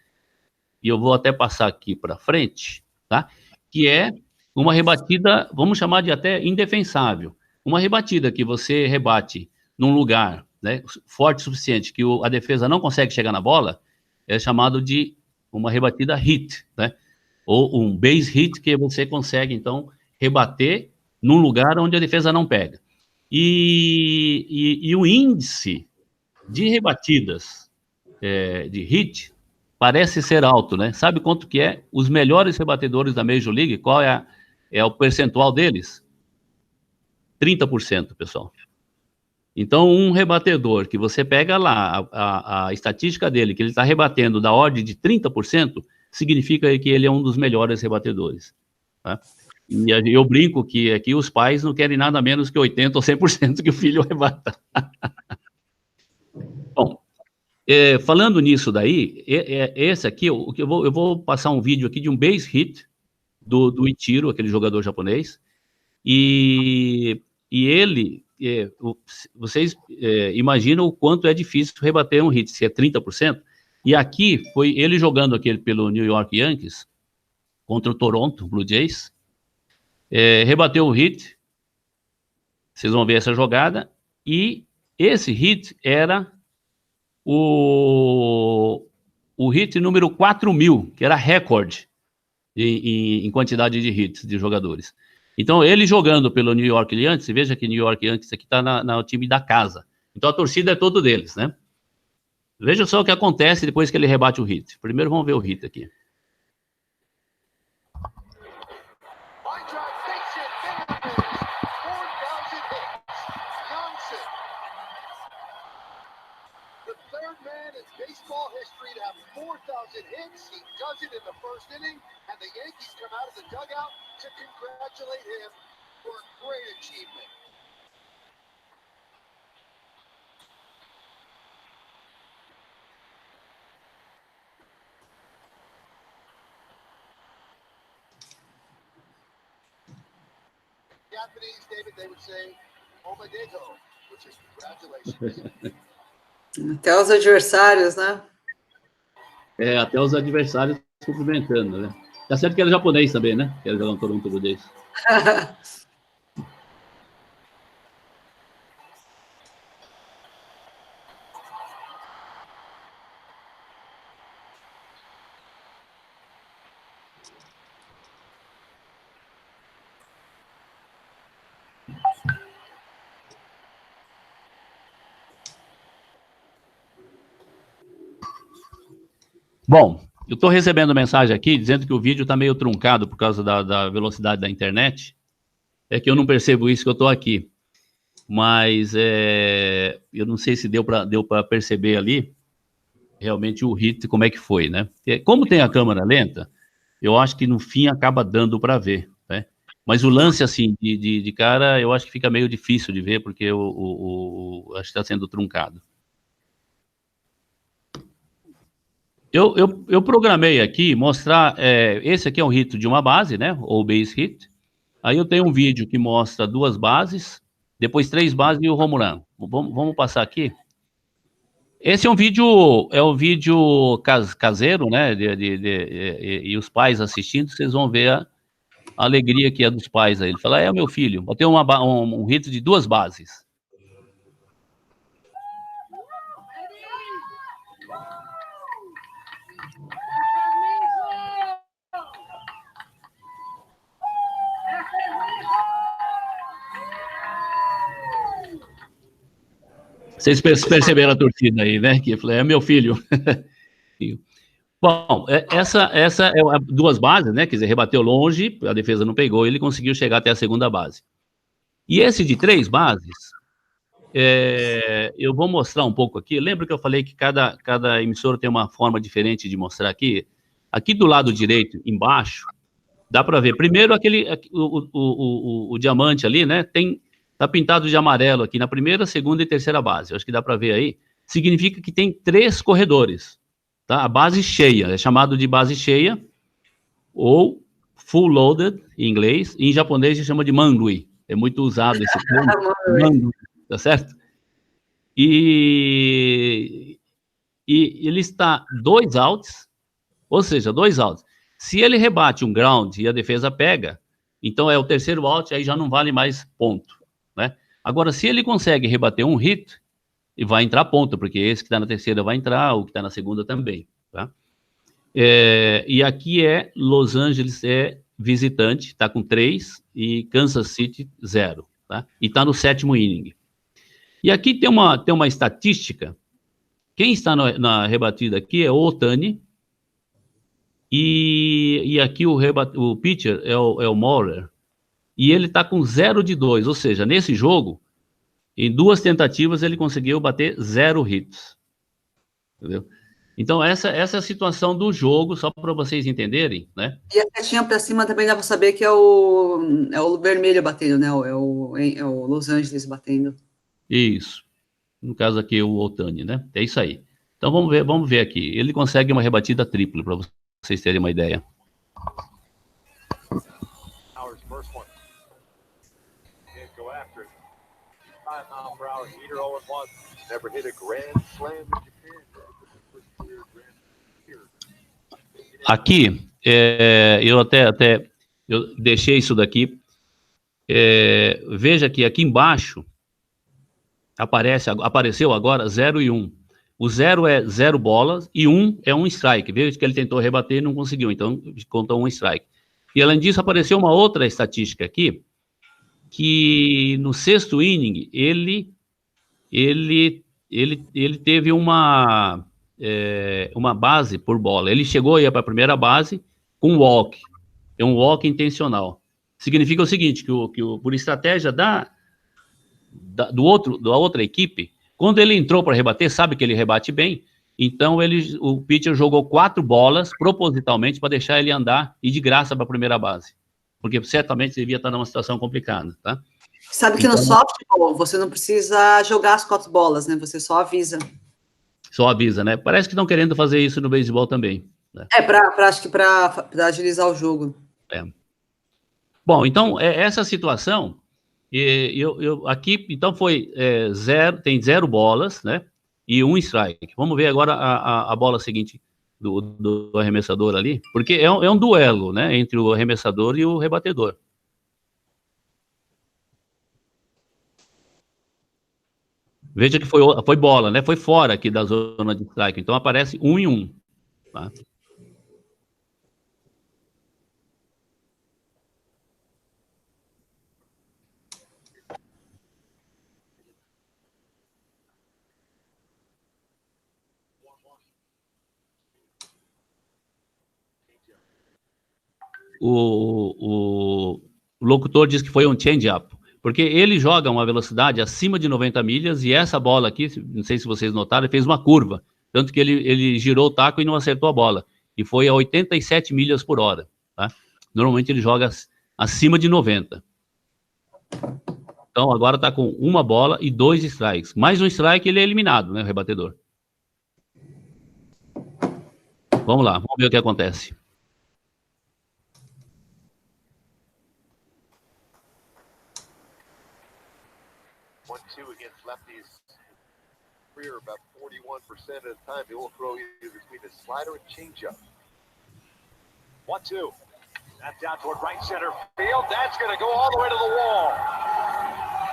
[SPEAKER 1] E eu vou até passar aqui para frente, tá? Que é uma rebatida, vamos chamar de até indefensável. Uma rebatida que você rebate num lugar, né, forte o suficiente, que a defesa não consegue chegar na bola, é chamado de uma rebatida hit, né? Ou um base hit, que você consegue, então, rebater num lugar onde a defesa não pega. E o índice de rebatidas de hit parece ser alto, né? Sabe quanto que é? Os melhores rebatedores da Major League, qual é o percentual deles? 30%, pessoal. Então, um rebatedor que você pega lá, a estatística dele, que ele está rebatendo da ordem de 30%, significa que ele é um dos melhores rebatedores. Tá? E eu brinco que aqui os pais não querem nada menos que 80% ou 100% que o filho rebata. Bom, falando nisso daí, esse aqui, eu vou passar um vídeo aqui de um base hit do Ichiro, aquele jogador japonês, e ele, vocês imaginam o quanto é difícil rebater um hit, se é 30%, e aqui foi ele jogando pelo New York Yankees, contra o Toronto Blue Jays, rebateu o hit, vocês vão ver essa jogada, e esse hit era o hit número 4.000, que era recorde em quantidade de hits de jogadores. Então, ele jogando pelo New York Yankees, veja que New York Yankees aqui está no time da casa. Então, a torcida é todo deles, né? Veja só o que acontece depois que ele rebate o hit. Primeiro, vamos ver o hit aqui.
[SPEAKER 6] Baseball history to have 4,000 hits. He does it in the first inning, and the Yankees come out of the dugout to congratulate him for a great achievement. Japanese, David, they would say, "Omedeto," which is congratulations.
[SPEAKER 2] Até os adversários, né?
[SPEAKER 1] Até os adversários cumprimentando, né? Tá certo que ele é japonês também, né? Que ele joga no Toronto Blue Jays. Bom, eu estou recebendo mensagem aqui dizendo que o vídeo está meio truncado por causa da velocidade da internet. É que eu não percebo isso que eu estou aqui. Mas eu não sei se deu para perceber ali realmente o hit, como é que foi, né? Como tem a câmera lenta, eu acho que no fim acaba dando para ver, né? Mas o lance, assim, de cara, eu acho que fica meio difícil de ver, porque acho que está sendo truncado. Eu programei aqui, mostrar, esse aqui é um hit de uma base, né, ou base hit. Aí eu tenho um vídeo que mostra 2 bases, depois 3 bases e o home run. Vamos passar aqui. Esse é um vídeo caseiro, né, e os pais assistindo, vocês vão ver a alegria que é dos pais aí. Ele fala, meu filho, eu tenho um hit de 2 bases. Vocês perceberam a torcida aí, né? Que eu falei, meu filho. Bom, essa é 2 bases, né? Quer dizer, rebateu longe, a defesa não pegou, ele conseguiu chegar até a segunda base. E esse de 3 bases, eu vou mostrar um pouco aqui. Lembra que eu falei que cada emissora tem uma forma diferente de mostrar aqui? Aqui do lado direito, embaixo, dá para ver. Primeiro, o diamante ali, né? Tá pintado de amarelo aqui na primeira, segunda e terceira base. Eu acho que dá para ver aí. significa que tem 3 corredores, tá? A base cheia, é chamado de base cheia, ou full loaded, em inglês, e em japonês se chama de mangui. É muito usado esse termo, mangui, tá certo? E ele está 2 outs, ou seja, 2 outs. Se ele rebate um ground e a defesa pega, então é o terceiro out, aí já não vale mais ponto, né? Agora, se ele consegue rebater um hit, e vai entrar ponto, porque esse que está na terceira vai entrar, o que está na segunda também, tá? E aqui Los Angeles é visitante, está com 3, e Kansas City 0, tá? E está no 7º inning. E aqui tem uma estatística. Quem está na rebatida aqui é o Ohtani, e aqui o pitcher é o Maurer, e ele está com 0 de 2, ou seja, nesse jogo, em 2 tentativas ele conseguiu bater 0 hits, entendeu? Então essa é a situação do jogo, só para vocês entenderem, né?
[SPEAKER 2] E a setinha para cima também dá para saber que é o vermelho batendo, né? É o Los Angeles batendo.
[SPEAKER 1] Isso. No caso aqui o Ohtani, né? É isso aí. Então vamos ver aqui. Ele consegue uma rebatida tripla, para vocês terem uma ideia. Aqui, eu deixei isso daqui. Veja que aqui embaixo apareceu agora 0 e 1. O 0 é 0 bolas e 1 é um strike. Veja que ele tentou rebater e não conseguiu, então contou um strike. E além disso, apareceu uma outra estatística aqui, que no 6º inning, ele teve uma base por bola. Ele chegou aí para a primeira base com walk. É um walk intencional. Significa o seguinte, que por estratégia da outra equipe, quando ele entrou para rebater, sabe que ele rebate bem, então o pitcher jogou 4 bolas propositalmente para deixar ele andar e de graça para a primeira base, porque certamente ele devia estar numa situação complicada, tá?
[SPEAKER 2] Sabe que no softball você não precisa jogar as 4 bolas, né? Você só avisa.
[SPEAKER 1] Só avisa, né? Parece que estão querendo fazer isso no beisebol também, né?
[SPEAKER 2] Acho que para agilizar o jogo.
[SPEAKER 1] Bom, então, essa situação, aqui, então foi 0, tem 0 bolas, né? E 1 strike. Vamos ver agora a bola seguinte do arremessador ali, porque é um duelo, né? Entre o arremessador e o rebatedor. Veja que foi bola, né? Foi fora aqui da zona de strike. Então aparece 1 e 1. Tá? O locutor diz que foi um change-up, porque ele joga uma velocidade acima de 90 milhas e essa bola aqui, não sei se vocês notaram, fez uma curva, tanto que ele girou o taco e não acertou a bola, e foi a 87 milhas por hora, tá? Normalmente ele joga acima de 90. Então agora está com 1 bola e 2 strikes. Mais um strike, ele é eliminado, né, o rebatedor. Vamos lá, vamos ver o que acontece.
[SPEAKER 6] About 41% of the time, he will throw either between a slider and changeup.
[SPEAKER 4] 1-2. That's out toward right center field. That's going to go all the way to the wall.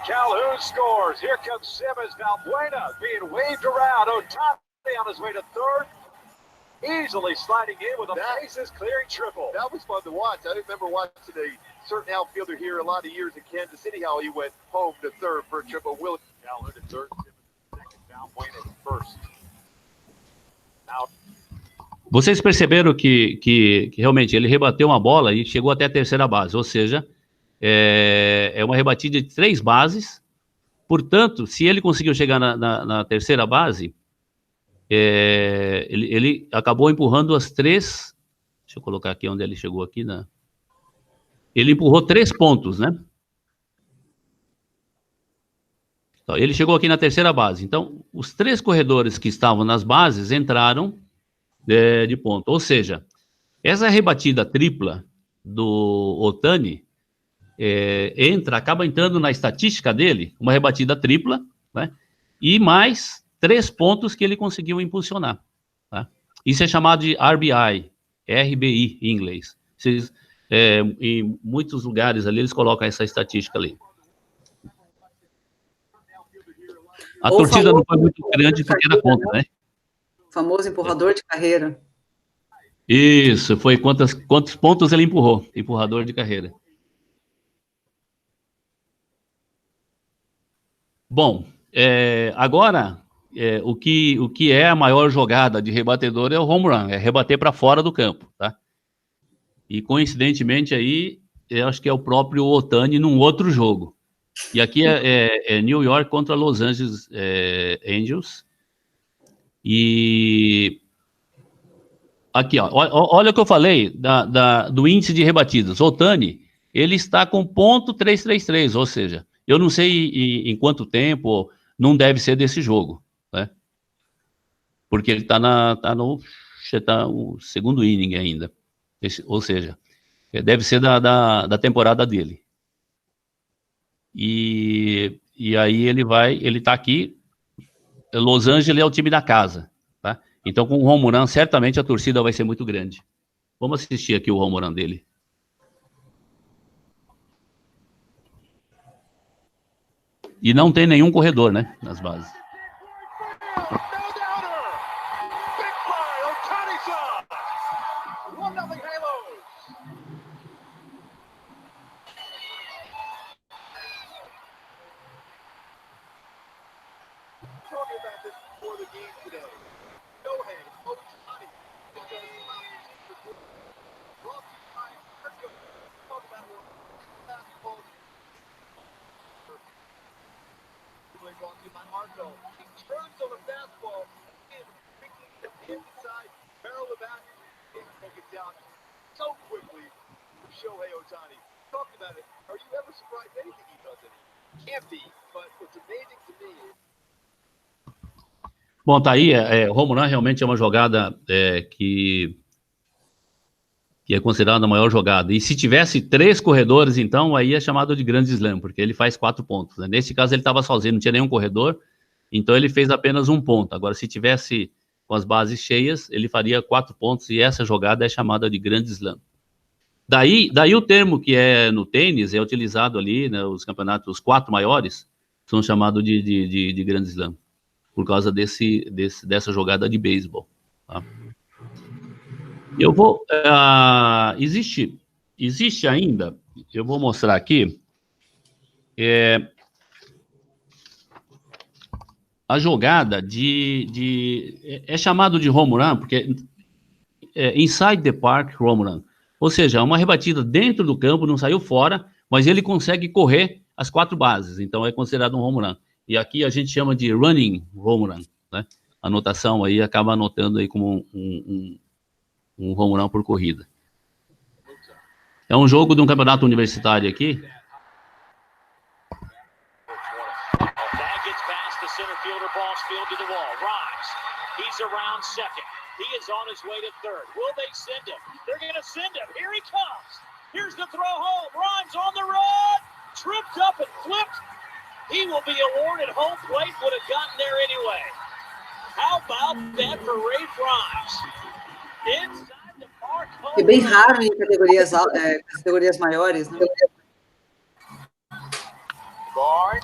[SPEAKER 4] Calhoun scores. Here comes Simmons. Valbuena being waved around. Ohtani on his way to third. Easily sliding in with a bases-clearing triple.
[SPEAKER 6] That was fun to watch. I remember watching a certain outfielder here a lot of years in Kansas City, how he went home to third for a triple.
[SPEAKER 4] Calhoun to third.
[SPEAKER 1] Vocês perceberam que realmente ele rebateu uma bola e chegou até a terceira base, ou seja, é uma rebatida de 3 bases. Portanto, se ele conseguiu chegar na terceira base, ele acabou empurrando as 3. Deixa eu colocar aqui onde ele chegou aqui, né? Ele empurrou 3 pontos, né? Então, ele chegou aqui na terceira base. Então, os 3 corredores que estavam nas bases entraram de ponto. Ou seja, essa rebatida tripla do Ohtani acaba entrando na estatística dele, uma rebatida tripla, né? E mais 3 pontos que ele conseguiu impulsionar. Tá? Isso é chamado de RBI, RBI em inglês. Em muitos lugares ali eles colocam essa estatística ali. A torcida não foi muito grande porque era contra, né?
[SPEAKER 2] O famoso empurrador de carreira.
[SPEAKER 1] Isso, foi quantos pontos ele empurrou, empurrador de carreira. Bom, agora, o que é a maior jogada de rebatedor é o home run, é rebater para fora do campo, tá? E coincidentemente aí, eu acho que é o próprio Ohtani num outro jogo. E aqui é New York contra Los Angeles Angels. E aqui, ó, olha o que eu falei do índice de rebatidas. Ohtani, ele está com .333, ou seja, eu não sei em quanto tempo, não deve ser desse jogo, né? Porque ele está no segundo inning ainda. Ou seja, deve ser da temporada dele. E aí ele está aqui, Los Angeles é o time da casa, tá? Então com o home run, certamente a torcida vai ser muito grande. Vamos assistir aqui o home run dele. E não tem nenhum corredor, né, nas bases. Bom, tá aí, home run realmente é uma jogada que é considerada a maior jogada. E se tivesse 3 corredores, então, aí é chamado de grande slam, porque ele faz 4 pontos. Né? Nesse caso, ele estava sozinho, não tinha nenhum corredor, então ele fez apenas 1 ponto. Agora, se tivesse com as bases cheias, ele faria 4 pontos, e essa jogada é chamada de grande slam. Daí o termo que é no tênis é utilizado ali, né, os campeonatos, os 4 maiores, são chamados de grande slam, por causa dessa jogada de beisebol. Tá? Eu vou... existe ainda, eu vou mostrar aqui, a jogada é chamado de home run, porque inside the park home run. Ou seja, uma rebatida dentro do campo, não saiu fora, mas ele consegue correr as 4 bases, então é considerado um home run. E aqui a gente chama de running home run, né? A anotação aí acaba anotando aí como um home run por corrida. É um jogo de um campeonato universitário aqui.
[SPEAKER 5] He is on his way to third. Will they send him? They're going to send him. Here he comes. Here's the throw home. Rhymes on the run. Tripped up and flipped. He will be awarded home plate. Would have gotten there anyway. How about that for Ray Rhymes? Inside the park.
[SPEAKER 2] É bem raro em categorias maiores, né?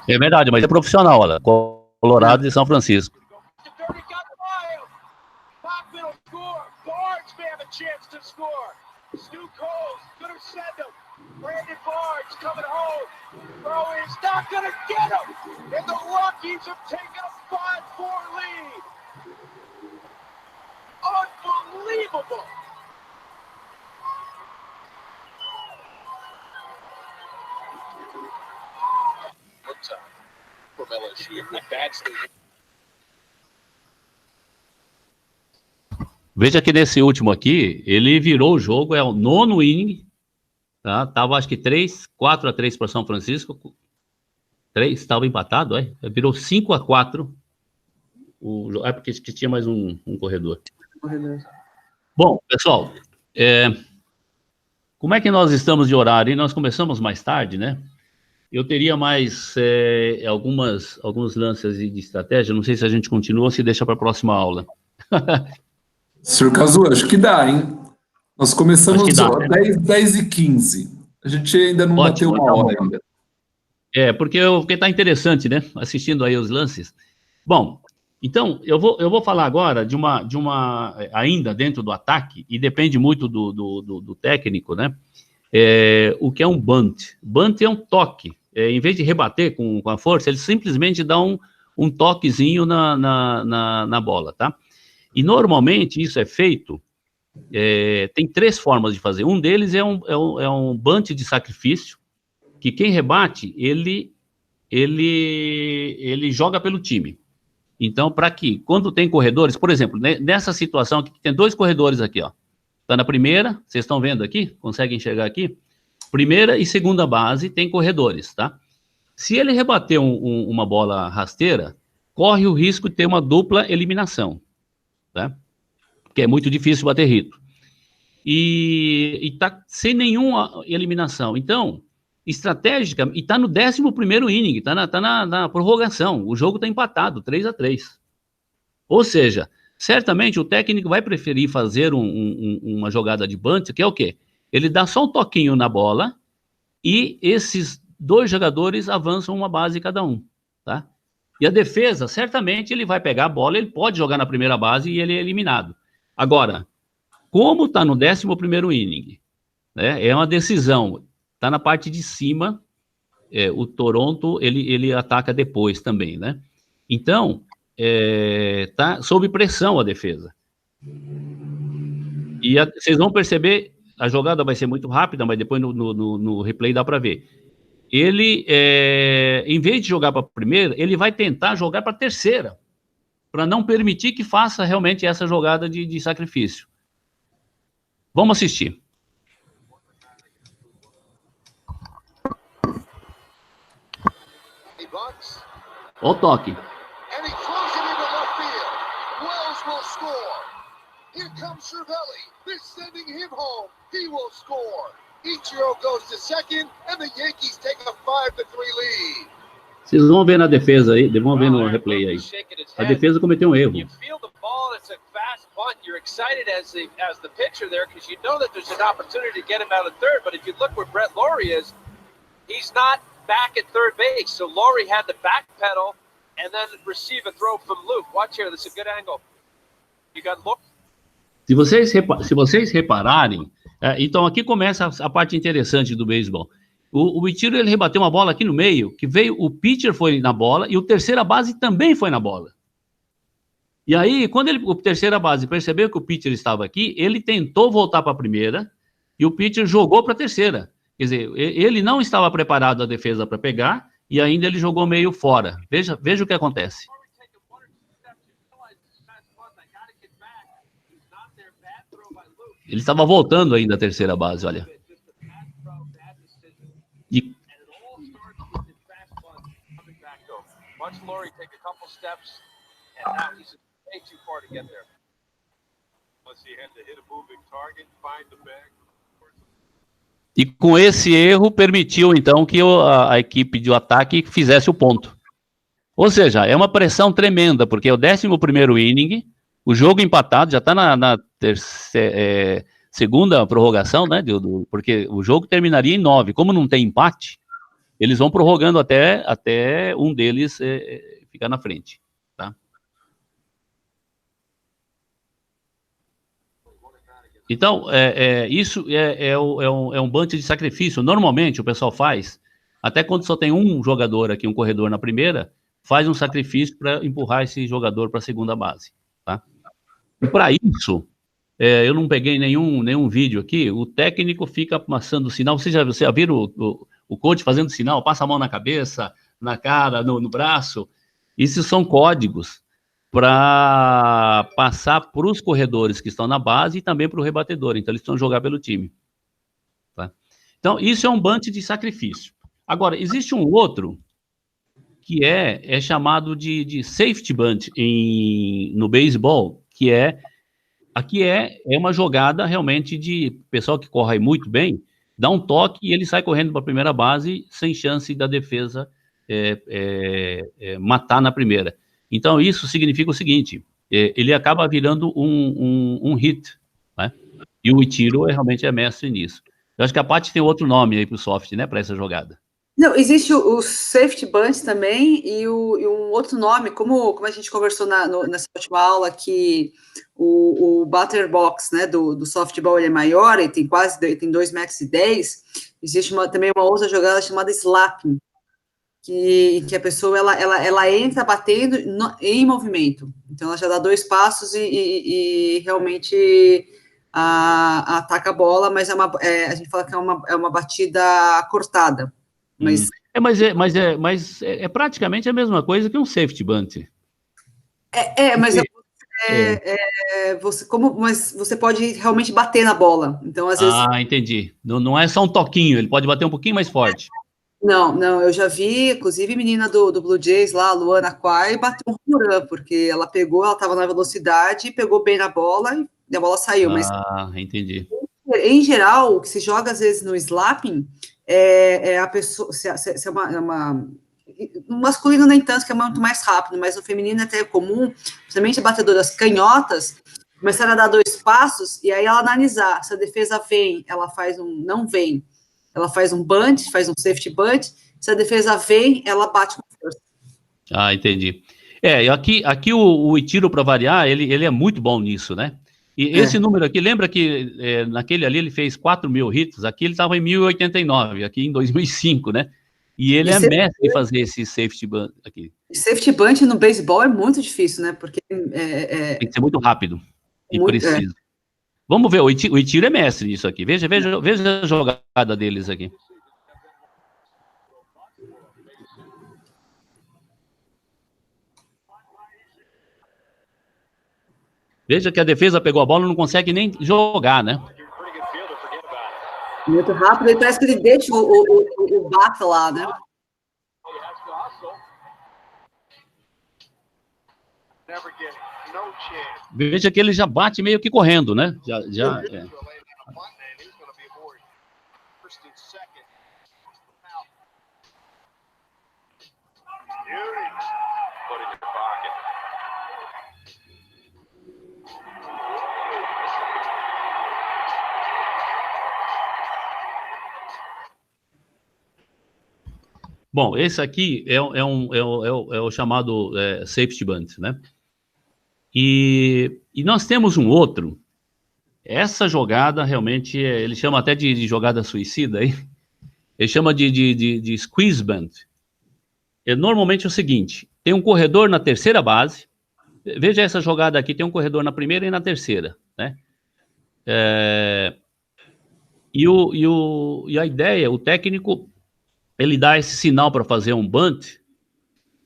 [SPEAKER 1] É verdade, mas é profissional, olha. Colorado e São Francisco.
[SPEAKER 5] Chance to score. Stu Coles gonna send him. Brandon Barnes coming home. Throw is not gonna get him. And the Rockies have taken a 5-4 lead. Unbelievable. Good time from LSU. That's the...
[SPEAKER 1] Veja que nesse último aqui, ele virou o jogo, é o 9º inning, tá? Tava acho que 4-3 para São Francisco, 3, estava empatado, virou 5-4. Porque tinha mais um corredor. Bom, pessoal, como é que nós estamos de horário? Nós começamos mais tarde, né? Eu teria mais alguns lances de estratégia, não sei se a gente continua ou se deixa para a próxima aula.
[SPEAKER 7] Senhor Cazu, acho que dá, hein? Nós começamos 10h15. A gente ainda não bateu uma hora ainda.
[SPEAKER 1] Porque está interessante, né? Assistindo aí os lances. Bom, então, eu vou falar agora de uma ainda dentro do ataque, e depende muito do técnico, né? O que é um bunt. Bunt é um toque. Em vez de rebater com a força, ele simplesmente dá um toquezinho na bola, tá? E normalmente isso é feito, tem 3 formas de fazer. Um deles é um bunt de sacrifício, que quem rebate, ele joga pelo time. Então, para que, quando tem corredores, por exemplo, nessa situação aqui, tem 2 corredores aqui, ó. Tá na primeira, vocês estão vendo aqui? Conseguem enxergar aqui? Primeira e segunda base tem corredores, tá? Se ele rebater uma bola rasteira, corre o risco de ter uma dupla eliminação, tá? Que é muito difícil bater hito. E tá sem nenhuma eliminação. Então, estratégica, e tá no 11º inning, tá na prorrogação, o jogo tá empatado, 3-3. Ou seja, certamente o técnico vai preferir fazer uma jogada de bunt, que é o quê? Ele dá só um toquinho na bola e esses 2 jogadores avançam uma base cada um, tá? E a defesa, certamente, ele vai pegar a bola, ele pode jogar na primeira base e ele é eliminado. Agora, como tá no 11º inning, né, é uma decisão, tá na parte de cima, o Toronto, ele ataca depois também, né? Então, tá sob pressão a defesa. E vocês vão perceber, a jogada vai ser muito rápida, mas depois no replay dá para ver. Ele, em vez de jogar para a primeira, ele vai tentar jogar para a terceira, para não permitir que faça realmente essa jogada de sacrifício. Vamos assistir. Olha o toque.
[SPEAKER 6] And he throws it into left field. Wells will score. Here comes Cervelli. They're sending him home. He will score. Ichiro goes to second, and the Yankees take a 5-3 lead.
[SPEAKER 1] Vocês vão ver na defesa aí, vão ver no replay aí. A defesa cometeu um erro.
[SPEAKER 4] You feel the ball, it's a fast bunt. You're excited as the pitcher there because you know that there's an opportunity to get him out of third. But if you look where Brett Lawrie is, he's not back at third base. So Lawrie had to backpedal and then receive a throw from Luke. Watch here, this is a good angle. You got look.
[SPEAKER 1] Se vocês repararem, então aqui começa a parte interessante do beisebol. O Ichiro, ele rebateu uma bola aqui no meio, que veio, o pitcher foi na bola e o terceira base também foi na bola. E aí, quando o terceira base percebeu que o pitcher estava aqui, ele tentou voltar para a primeira e o pitcher jogou para a terceira. Quer dizer, ele não estava preparado a defesa para pegar e ainda ele jogou meio fora. Veja o que acontece. Ele estava voltando ainda a terceira base, olha. E... E com esse erro, permitiu, então, que a equipe de ataque fizesse o ponto. Ou seja, é uma pressão tremenda, porque é o 11º inning, o jogo empatado, já está na segunda prorrogação, né? Porque o jogo terminaria em 9. Como não tem empate, eles vão prorrogando até um deles ficar na frente. Tá? Então, isso é um bunt de sacrifício. Normalmente, o pessoal faz, até quando só tem um jogador aqui, um corredor na primeira, faz um sacrifício para empurrar esse jogador para a segunda base. Tá? E para isso, eu não peguei nenhum vídeo aqui, o técnico fica passando sinal. Você já viram o coach fazendo sinal? Passa a mão na cabeça, na cara, no braço. Isso são códigos para passar para os corredores que estão na base e também para o rebatedor. Então, eles estão jogar pelo time. Tá? Então, isso é um bunt de sacrifício. Agora, existe um outro, que é chamado de safety bunt no beisebol, que aqui é uma jogada realmente de pessoal que corre muito bem, dá um toque e ele sai correndo para a primeira base sem chance da defesa matar na primeira. Então, isso significa o seguinte, ele acaba virando um hit, né? E o Ichiro realmente é mestre nisso. Eu acho que a Paty tem outro nome aí para o soft, né, para essa jogada.
[SPEAKER 2] Não, existe o safety bunt também e um outro nome, como a gente conversou nessa última aula, que o batter box, né, do softball, ele é maior, ele tem 2,10 metros, existe também uma outra jogada chamada slapping, que a pessoa, ela entra batendo em movimento, então ela já dá 2 passos e realmente ataca a bola, mas a gente fala que é uma batida cortada. Mas
[SPEAKER 1] É praticamente a mesma coisa que um safety bunt.
[SPEAKER 2] Mas você pode realmente bater na bola. Então, às vezes.
[SPEAKER 1] Entendi. Não é só um toquinho, ele pode bater um pouquinho mais forte.
[SPEAKER 2] Não, eu já vi, inclusive, menina do Blue Jays lá, a Luana Quai, bateu um home run, porque ela estava na velocidade, pegou bem na bola e a bola saiu. Mas,
[SPEAKER 1] entendi.
[SPEAKER 2] Em geral, o que se joga às vezes no slapping a pessoa. Se é uma no masculino nem tanto, que é muito mais rápido, mas no feminino até é comum, principalmente batedoras canhotas, começar a dar 2 passos e aí ela analisar se a defesa vem, ela faz não vem, ela faz um bunt, faz um safety bunt, se a defesa vem, ela bate com força.
[SPEAKER 1] Entendi. Aqui o Ichiro, para variar, ele é muito bom nisso, né? E esse número aqui, lembra que naquele ali ele fez 4.000 hits, aqui ele estava em 1.089, aqui em 2005, né? E ele é mestre em fazer esse safety bunt aqui.
[SPEAKER 2] Safety bunt no beisebol é muito difícil, né? Porque
[SPEAKER 1] tem que ser muito rápido e preciso. Vamos ver, o Ichiro é mestre nisso aqui. Veja a jogada deles aqui. Veja que a defesa pegou a bola e não consegue nem jogar, né?
[SPEAKER 2] Muito rápido, e parece que ele deixa o bata lá, né?
[SPEAKER 1] Veja que ele já bate meio que correndo, né? Já. Bom, esse aqui é o chamado safety bunt, né? E nós temos um outro. Essa jogada realmente, ele chama até de jogada suicida aí. Ele chama de squeeze bunt. Normalmente é o seguinte: tem um corredor na terceira base. Veja essa jogada aqui, tem um corredor na primeira e na terceira, né? E a ideia, o técnico, ele dá esse sinal para fazer um bunt,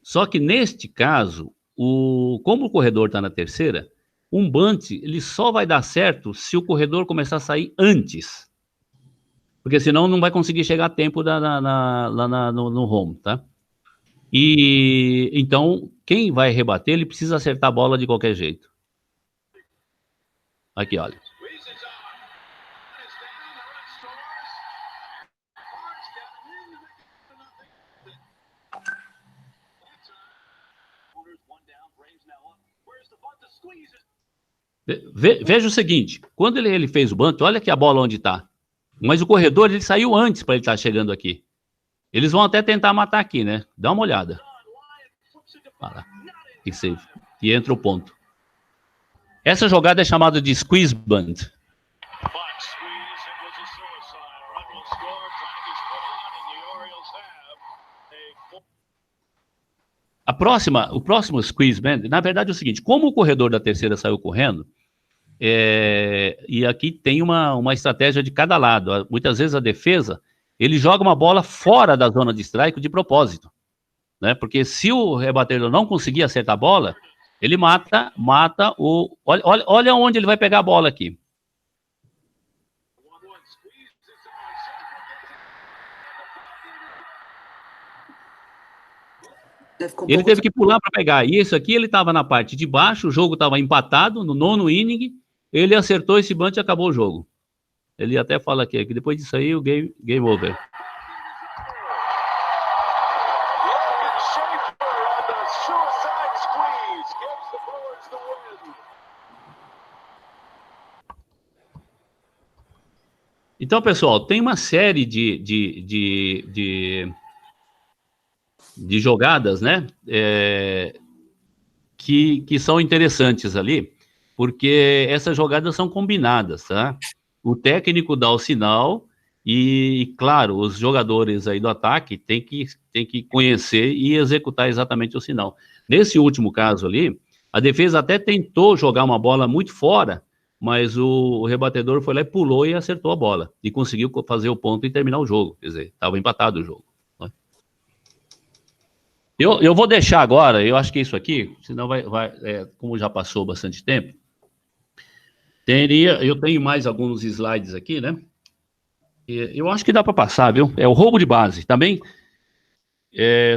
[SPEAKER 1] só que neste caso, como o corredor está na terceira, um bunt ele só vai dar certo se o corredor começar a sair antes, porque senão não vai conseguir chegar a tempo lá no home, tá? E então, quem vai rebater, ele precisa acertar a bola de qualquer jeito. Aqui, olha. Veja o seguinte, quando ele fez o bunt, olha aqui a bola onde está. Mas o corredor, ele saiu antes para ele estar chegando aqui. Eles vão até tentar matar aqui, né? Dá uma olhada. E entra o ponto. Essa jogada é chamada de squeeze bunt. O próximo squeeze bunt, na verdade é o seguinte, como o corredor da terceira saiu correndo, e aqui tem uma estratégia de cada lado. Muitas vezes a defesa, ele joga uma bola fora da zona de strike de propósito, né? Porque se o rebatedor não conseguir acertar a bola, ele mata o... Olha onde ele vai pegar a bola aqui. Ele teve que pular para pegar. E isso aqui, ele estava na parte de baixo, o jogo estava empatado, no 9º inning, ele acertou esse bunt e acabou o jogo. Ele até fala aqui, que depois disso aí, o game over. Então, pessoal, tem uma série de jogadas, né, que são interessantes ali, porque essas jogadas são combinadas, tá? O técnico dá o sinal e, claro, os jogadores aí do ataque têm que conhecer e executar exatamente o sinal. Nesse último caso ali, a defesa até tentou jogar uma bola muito fora, mas o rebatedor foi lá e pulou e acertou a bola, e conseguiu fazer o ponto e terminar o jogo, quer dizer, estava empatado o jogo. Né? Eu vou deixar agora, eu acho que isso aqui, senão como já passou bastante tempo, eu tenho mais alguns slides aqui, né? Eu acho que dá para passar, viu? É o roubo de base, também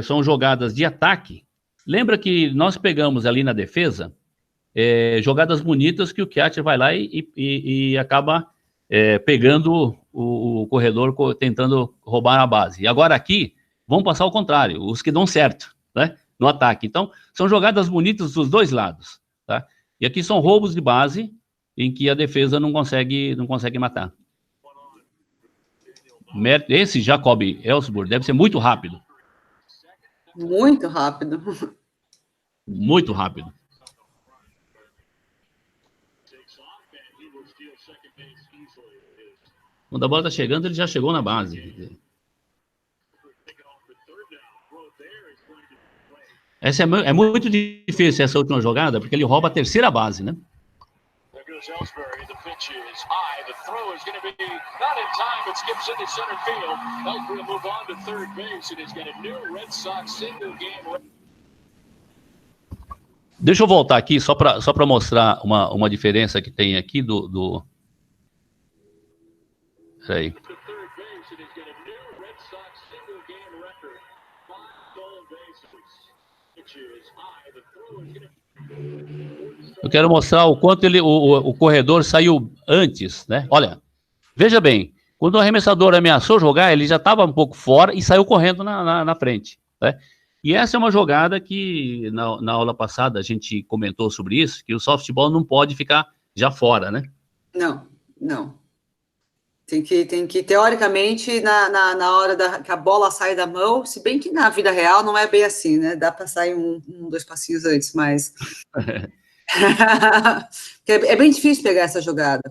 [SPEAKER 1] são jogadas de ataque. Lembra que nós pegamos ali na defesa jogadas bonitas que o catcher vai lá e acaba pegando o corredor, tentando roubar a base. E agora aqui, vamos passar ao contrário, os que dão certo, né, no ataque. Então, são jogadas bonitas dos dois lados, tá? E aqui são roubos de base em que a defesa não consegue matar. Esse Jacob Ellsbury deve ser muito rápido.
[SPEAKER 2] Muito rápido.
[SPEAKER 1] Muito rápido. Quando a bola está chegando, ele já chegou na base. Essa é muito difícil, essa última jogada, porque ele rouba a terceira base, né? Deixa eu voltar aqui, só para mostrar uma diferença que tem aqui do... Peraí. Eu quero mostrar o quanto o corredor saiu antes, né? Olha, veja bem, quando o arremessador ameaçou jogar, ele já estava um pouco fora e saiu correndo na frente, né? E essa é uma jogada que, na aula passada, a gente comentou sobre isso, que o softball não pode ficar já fora, né?
[SPEAKER 2] Não. Tem que teoricamente, na hora que a bola sai da mão, se bem que na vida real não é bem assim, né? Dá para sair dois passinhos antes, mas... é bem difícil pegar essa jogada,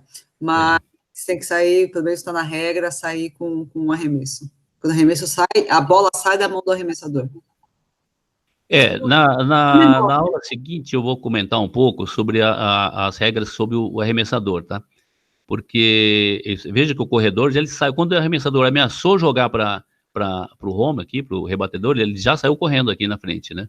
[SPEAKER 2] mas tem que sair, pelo menos está na regra, sair com um arremesso. Quando o arremesso sai, a bola sai da mão do arremessador.
[SPEAKER 1] Na aula seguinte eu vou comentar um pouco sobre as regras sobre o arremessador, tá? Porque veja que o corredor, ele sai, quando o arremessador ameaçou jogar para o home aqui, para o rebatedor, ele já saiu correndo aqui na frente, né?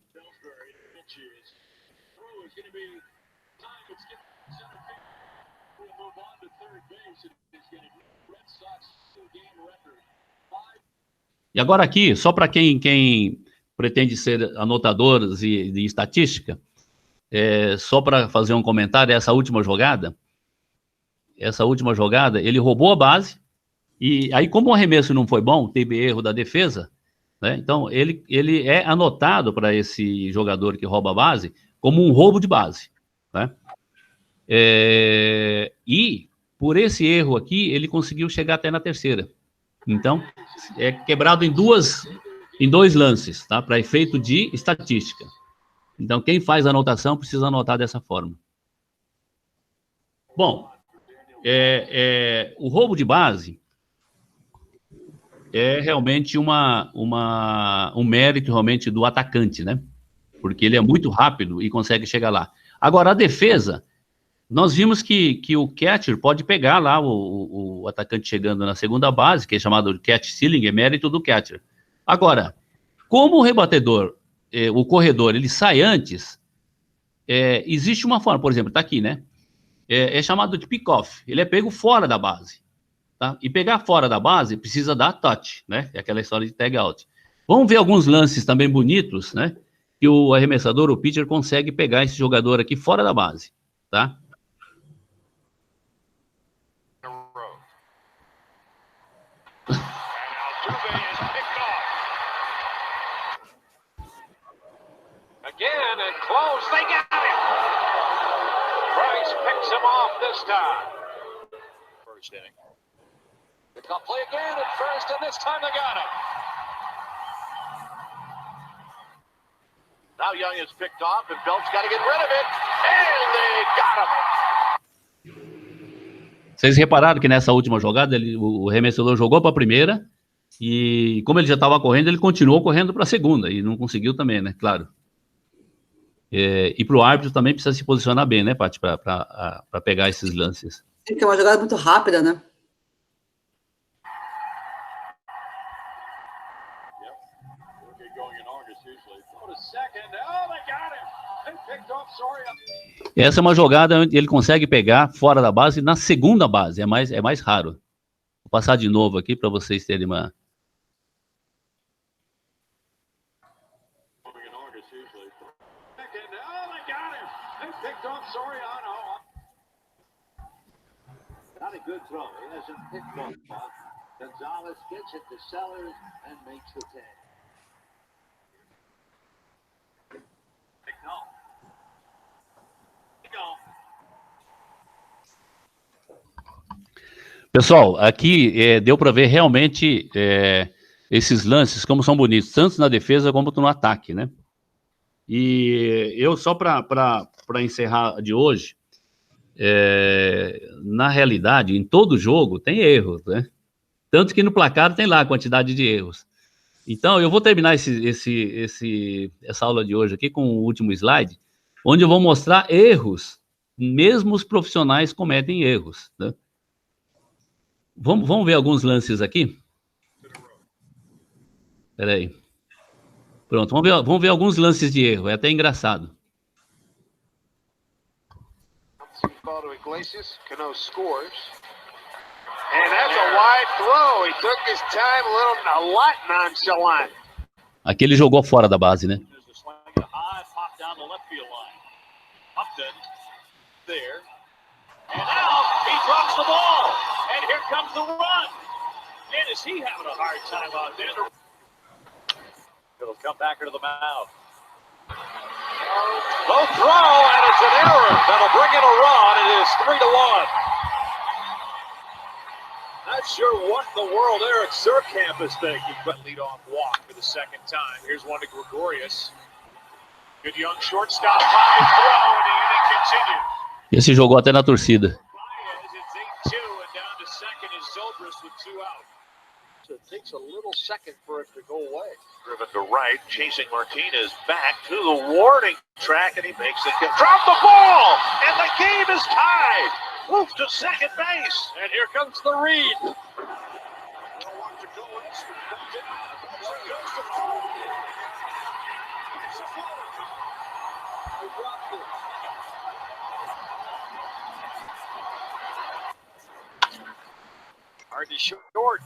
[SPEAKER 1] E agora aqui, só para quem pretende ser anotadores de estatística, só para fazer um comentário, essa última jogada, ele roubou a base, e aí como o arremesso não foi bom, teve erro da defesa, né? Então ele é anotado para esse jogador que rouba a base como um roubo de base, né? E por esse erro aqui, ele conseguiu chegar até na terceira. Então, é quebrado em dois lances, tá? Para efeito de estatística. Então, quem faz a anotação precisa anotar dessa forma. Bom, o roubo de base é realmente um mérito realmente do atacante, né? Porque ele é muito rápido e consegue chegar lá. Agora, a defesa, nós vimos que o catcher pode pegar lá o atacante chegando na segunda base, que é chamado de catch stealing, é mérito do catcher. Agora, como o rebatedor, o corredor, ele sai antes, existe uma forma, por exemplo, está aqui, né? É chamado de pick-off, ele é pego fora da base, tá? E pegar fora da base precisa dar touch, né? É aquela história de tag-out. Vamos ver alguns lances também bonitos, né? que o arremessador, o pitcher, consegue pegar esse jogador aqui fora da base, tá?
[SPEAKER 4] Again and close, they got him. Price picks him off this time. First inning. Pick up play again at first, and this time they got him. Now Young is picked off, and Belt's got to get rid of it, and they got him.
[SPEAKER 1] Vocês repararam que nessa última jogada o arremessador jogou para a primeira e como ele já estava correndo, ele continuou correndo para a segunda e não conseguiu também, né? Claro. E para o árbitro também precisa se posicionar bem, né, Paty, para pegar esses lances.
[SPEAKER 2] Tem que ter uma jogada muito rápida, né?
[SPEAKER 1] Essa é uma jogada onde ele consegue pegar fora da base na segunda base, é mais raro. Vou passar de novo aqui para vocês terem uma...
[SPEAKER 5] Good throw. He hasn't picked one. Gonzalez gets it to Sellers and makes the tag.
[SPEAKER 1] Pessoal, aqui deu para ver realmente esses lances como são bonitos, tanto na defesa como no ataque, né? E eu só para encerrar de hoje, na realidade, em todo jogo tem erros, né? Tanto que no placar tem lá a quantidade de erros. Então, eu vou terminar essa aula de hoje aqui com o último slide, onde eu vou mostrar erros. Mesmo os profissionais cometem erros, né? Vamos ver alguns lances aqui? Espera aí. Pronto, vamos ver alguns lances de erro, é até engraçado.
[SPEAKER 5] Iglesias, Cano scores. And that's a wide throw. He took his time a lot nonchalant.
[SPEAKER 1] Aqui ele jogou fora da base, né?
[SPEAKER 4] There. And now he drops the ball. And here comes the run. And is he having a hard time out there? It'll come back into the mound. Low throw, and it's an error. That'll bring in a run. It is 3-1. Not sure what in the world Eric Surkamp is thinking, but lead-off walk for the second time. Here's one to Gregorius. Good young shortstop. High throw, and the inning continues.
[SPEAKER 1] Esse jogou até na torcida.
[SPEAKER 5] It takes a little second for it to go away.
[SPEAKER 4] Driven to right, chasing Martinez back to the warning track, and he makes it. Drop the ball, and the game is tied. Move to second base, and here comes the read. Hardy short.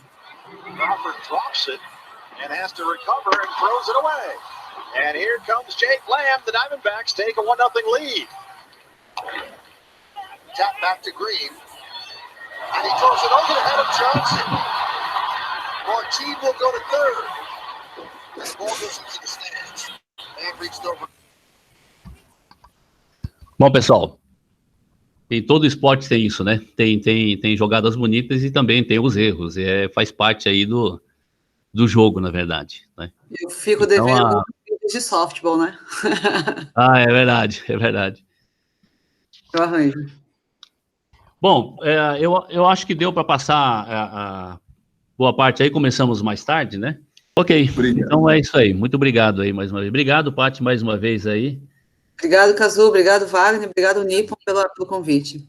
[SPEAKER 4] Crawford drops it and has to recover and throws it away. And here comes Jake Lamb. The Diamondbacks take a 1-0 lead.
[SPEAKER 6] Tap back to Green. And he throws it over the head of Johnson. Martin will go to third. This ball goes into the stands. And reached over.
[SPEAKER 1] Bom, pessoal, em todo esporte tem isso, né? Tem jogadas bonitas e também tem os erros. Faz parte aí do jogo, na verdade, né?
[SPEAKER 2] Eu fico devendo de softball, né?
[SPEAKER 1] Ah, é verdade.
[SPEAKER 2] Eu arranjo.
[SPEAKER 1] Bom, eu acho que deu para passar a boa parte aí. Começamos mais tarde, né? Ok, obrigado. Então é isso aí. Muito obrigado aí mais uma vez. Obrigado, Paty, mais uma vez aí.
[SPEAKER 2] Obrigado, Cazu. Obrigado, Wagner. Obrigado, Nippon, pelo convite.